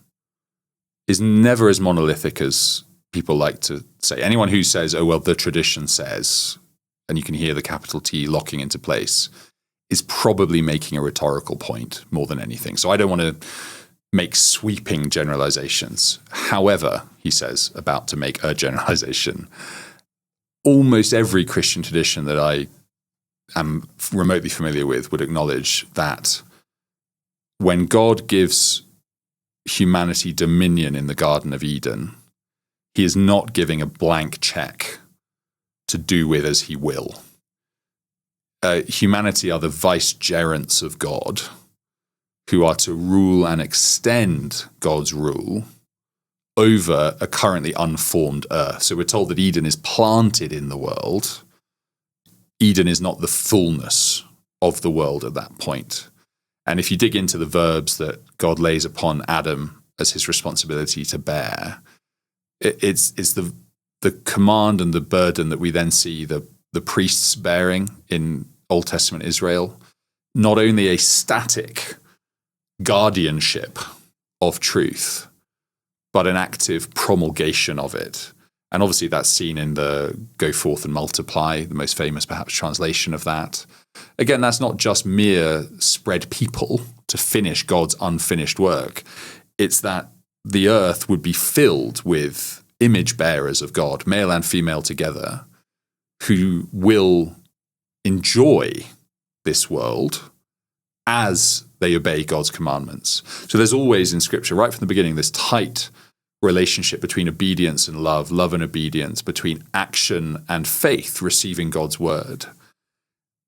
is never as monolithic as people like to say. Anyone who says, "Oh well, the tradition says," and you can hear the capital T locking into place, is probably making a rhetorical point more than anything. So I don't want to make sweeping generalizations. However, he says, about to make a generalization, almost every Christian tradition that I am remotely familiar with would acknowledge that when God gives humanity dominion in the Garden of Eden, he is not giving a blank check to do with as he will. Humanity are the vicegerents of God, who are to rule and extend God's rule over a currently unformed earth. So we're told that Eden is planted in the world. Eden is not the fullness of the world at that point. And if you dig into the verbs that God lays upon Adam as his responsibility to bear, it's the command and the burden that we then see the priests bearing in Old Testament Israel, not only a static guardianship of truth, but an active promulgation of it. And obviously that's seen in the go forth and multiply, the most famous perhaps translation of that. Again, that's not just mere spread people to finish God's unfinished work. It's that the earth would be filled with image bearers of God, male and female together, who will enjoy this world as they obey God's commandments. So there's always in Scripture, right from the beginning, this tight relationship between obedience and love and obedience, between action and faith, receiving God's word.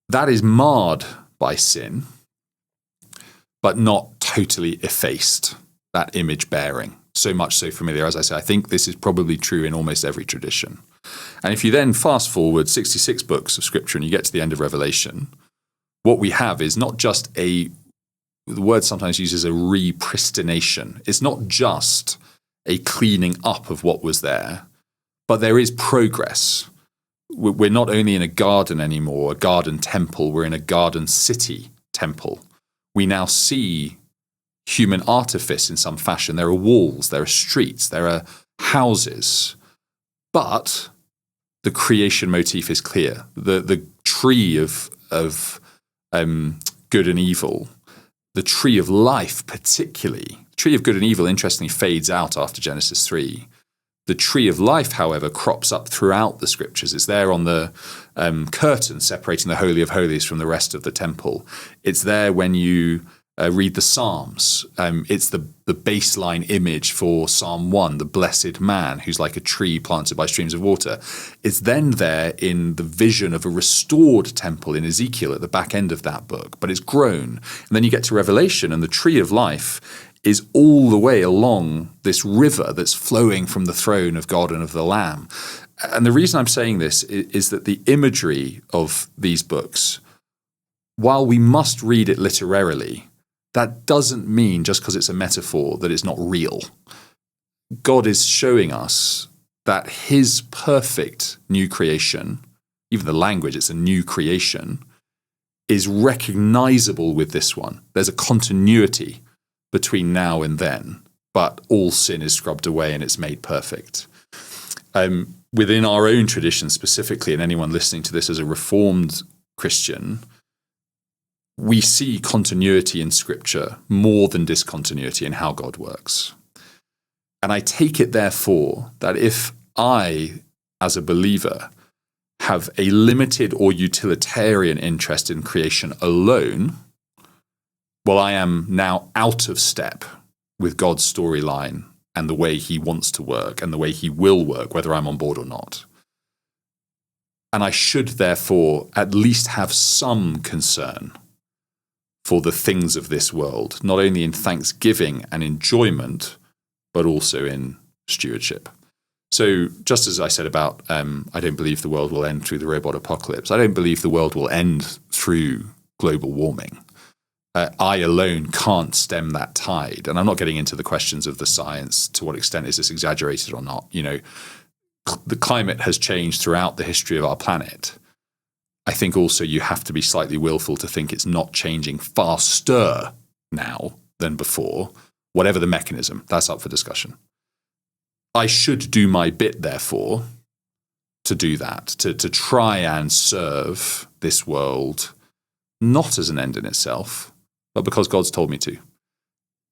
That is marred by sin, but not totally effaced, that image bearing. So much so familiar, as I say, I think this is probably true in almost every tradition. And if you then fast forward 66 books of Scripture and you get to the end of Revelation, what we have is not just the word sometimes uses a repristination. It's not just a cleaning up of what was there, but there is progress. We're not only in a garden anymore, a garden temple, we're in a garden city temple. We now see human artifice in some fashion. There are walls, there are streets, there are houses, but the creation motif is clear. The tree of good and evil, the tree of life particularly, the tree of good and evil interestingly fades out after Genesis 3. The tree of life, however, crops up throughout the Scriptures. It's there on the curtain separating the Holy of Holies from the rest of the temple. It's there when you Read the Psalms. It's the baseline image for Psalm 1, the blessed man who's like a tree planted by streams of water. It's then there in the vision of a restored temple in Ezekiel at the back end of that book, but it's grown. And then you get to Revelation, and the tree of life is all the way along this river that's flowing from the throne of God and of the Lamb. And the reason I'm saying this is that the imagery of these books, while we must read it literarily, that doesn't mean just because it's a metaphor that it's not real. God is showing us that his perfect new creation, even the language, it's a new creation, is recognizable with this one. There's a continuity between now and then, but all sin is scrubbed away and it's made perfect. Within our own tradition specifically, and anyone listening to this as a Reformed Christian, we see continuity in Scripture more than discontinuity in how God works. And I take it, therefore, that if I, as a believer, have a limited or utilitarian interest in creation alone, well, I am now out of step with God's storyline and the way he wants to work and the way he will work, whether I'm on board or not. And I should, therefore, at least have some concern for the things of this world, not only in thanksgiving and enjoyment, but also in stewardship. So just as I said about, I don't believe the world will end through the robot apocalypse, I don't believe the world will end through global warming. I alone can't stem that tide. And I'm not getting into the questions of the science, to what extent is this exaggerated or not. You know, the climate has changed throughout the history of our planet. I think also you have to be slightly willful to think it's not changing faster now than before. Whatever the mechanism, that's up for discussion. I should do my bit, therefore, to do that, to try and serve this world, not as an end in itself, but because God's told me to.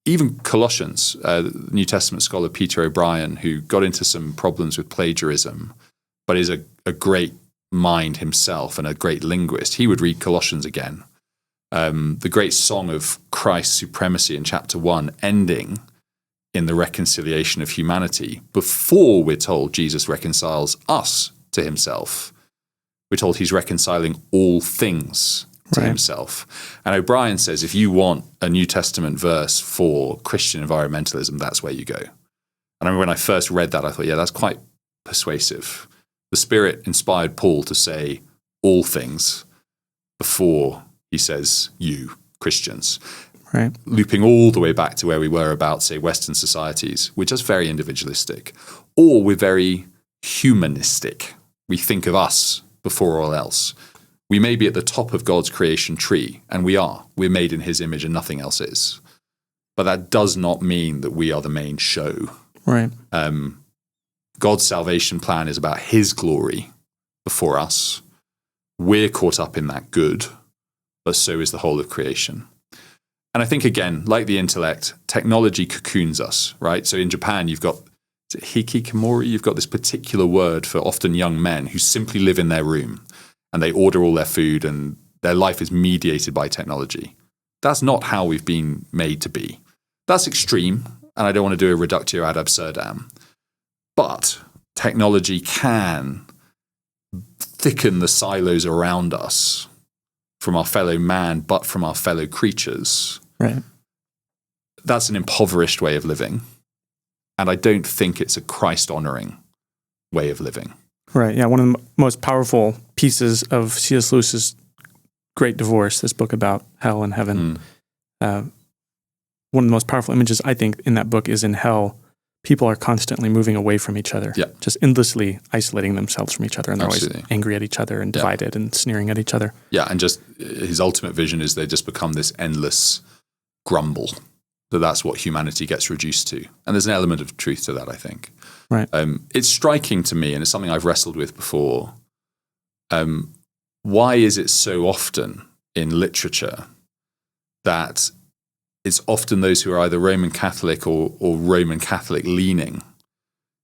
Even Colossians, New Testament scholar Peter O'Brien, who got into some problems with plagiarism, but is a great mind himself and a great linguist, he would read Colossians again. The great song of Christ's supremacy in chapter 1, ending in the reconciliation of humanity. Before we're told Jesus reconciles us to himself, we're told he's reconciling all things to himself. And O'Brien says, if you want a New Testament verse for Christian environmentalism, that's where you go. And I remember when I first read that, I thought, yeah, that's quite persuasive. The Spirit inspired Paul to say all things before he says you, Christians. Right. Looping all the way back to where we were about, say, Western societies. We're just very individualistic. Or we're very humanistic. We think of us before all else. We may be at the top of God's creation tree, and we are. We're made in his image and nothing else is. But that does not mean that we are the main show. Right. God's salvation plan is about his glory before us. We're caught up in that good, but so is the whole of creation. And I think, again, like the intellect, technology cocoons us, right? So in Japan, you've got hikikomori, you've got this particular word for often young men who simply live in their room and they order all their food and their life is mediated by technology. That's not how we've been made to be. That's extreme, and I don't want to do a reductio ad absurdam. But technology can thicken the silos around us from our fellow man, but from our fellow creatures. Right. That's an impoverished way of living. And I don't think it's a Christ-honoring way of living. Right. Yeah. One of the most powerful pieces of C.S. Lewis's Great Divorce, this book about hell and heaven. One of the most powerful images, I think, in that book is in hell. People are constantly moving away from each other, just endlessly isolating themselves from each other. And they're always angry at each other and divided and sneering at each other. Yeah, and just his ultimate vision is they just become this endless grumble. That's what humanity gets reduced to. And there's an element of truth to that, I think. Right. It's striking to me, and it's something I've wrestled with before. Why is it so often in literature that it's often those who are either Roman Catholic or Roman Catholic leaning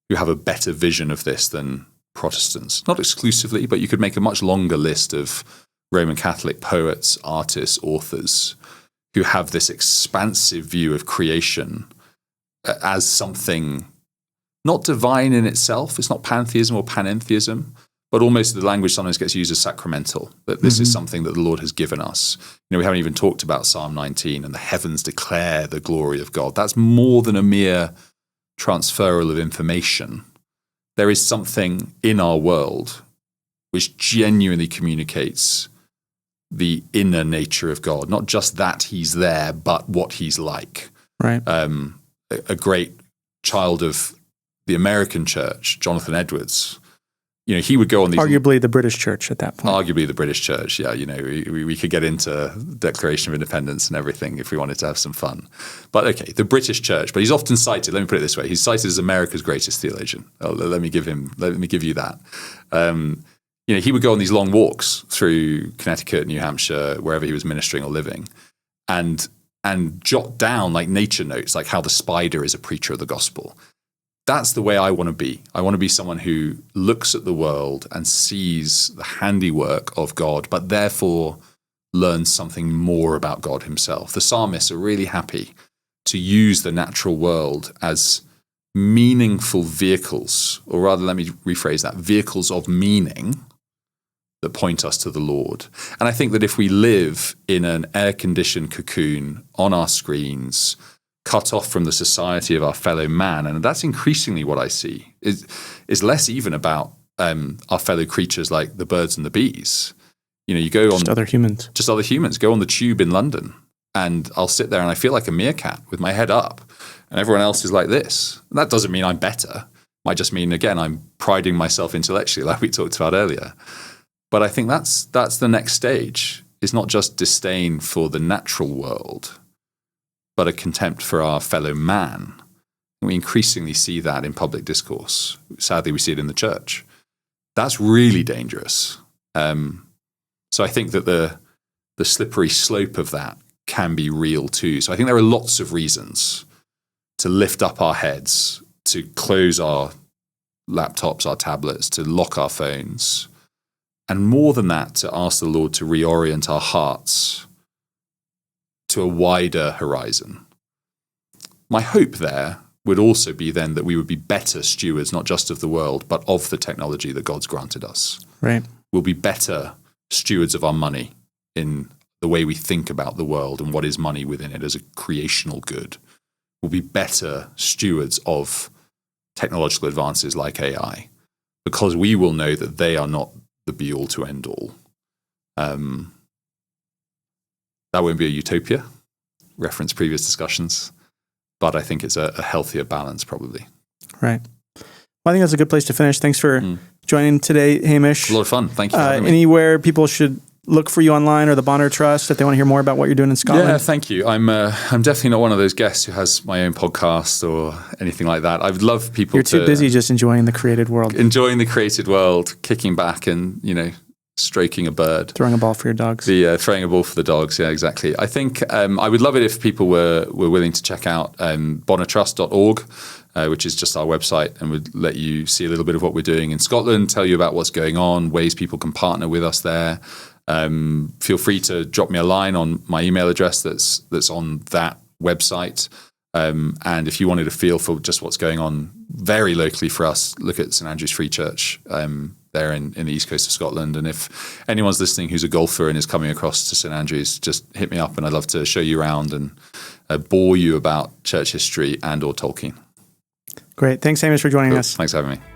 who have a better vision of this than Protestants? Not exclusively, but you could make a much longer list of Roman Catholic poets, artists, authors who have this expansive view of creation as something not divine in itself. It's not pantheism or panentheism, but almost the language sometimes gets used as sacramental, that this is something that the Lord has given us. We haven't even talked about Psalm 19 and the heavens declare the glory of God. That's more than a mere transferal of information. There is something in our world which genuinely communicates the inner nature of God, not just that he's there, but what he's like. Right. A great child of the American church, Jonathan Edwards, he would go on these... Arguably the British church at that point. Arguably the British church, yeah. We could get into Declaration of Independence and everything if we wanted to have some fun. But okay, the British church, but he's often cited, let me put it this way, he's cited as America's greatest theologian. Let me give you that. He would go on these long walks through Connecticut, New Hampshire, wherever he was ministering or living, and jot down like nature notes, like how the spider is a preacher of the gospel. That's the way I want to be. I want to be someone who looks at the world and sees the handiwork of God, but therefore learns something more about God himself. The psalmists are really happy to use the natural world as meaningful vehicles, or rather, let me rephrase that, vehicles of meaning that point us to the Lord. And I think that if we live in an air-conditioned cocoon on our screens, cut off from the society of our fellow man, and that's increasingly what I see, is less even about our fellow creatures like the birds and the bees. You go on... Just other humans. Go on the tube in London, and I'll sit there and I feel like a meerkat with my head up, and everyone else is like this. And that doesn't mean I'm better. It might just mean, again, I'm priding myself intellectually like we talked about earlier. But I think that's the next stage. It's not just disdain for the natural world, but a contempt for our fellow man. We increasingly see that in public discourse. Sadly, we see it in the church. That's really dangerous. So I think that the slippery slope of that can be real too. So I think there are lots of reasons to lift up our heads, to close our laptops, our tablets, to lock our phones, and more than that, to ask the Lord to reorient our hearts to a wider horizon. My hope there would also be then that we would be better stewards, not just of the world, but of the technology that God's granted us. Right. We'll be better stewards of our money in the way we think about the world and what is money within it as a creational good. We'll be better stewards of technological advances like AI, because we will know that they are not the be-all to end-all. That won't be a utopia, reference previous discussions, but I think it's a healthier balance probably. Right. Well, I think that's a good place to finish. Thanks for joining today, Hamish. A lot of fun. Thank you for having me. Anywhere people should look for you online, or the Bonar Trust if they want to hear more about what you're doing in Scotland? Yeah, thank you. I'm definitely not one of those guests who has my own podcast or anything like that. I would love people You're too busy just enjoying the created world. Enjoying the created world, kicking back and, stroking a bird. Throwing a ball for your dogs. Throwing a ball for the dogs, yeah, exactly. I think I would love it if people were willing to check out bonartrust.org, which is just our website, and would let you see a little bit of what we're doing in Scotland, tell you about what's going on, ways people can partner with us there. Feel free to drop me a line on my email address that's on that website. And if you wanted a feel for just what's going on very locally for us, look at St Andrew's Free Church there in the east coast of Scotland. And if anyone's listening who's a golfer and is coming across to St Andrew's, just hit me up and I'd love to show you around and bore you about church history and or Tolkien. Great. Thanks, Hamish, for joining us. Thanks for having me.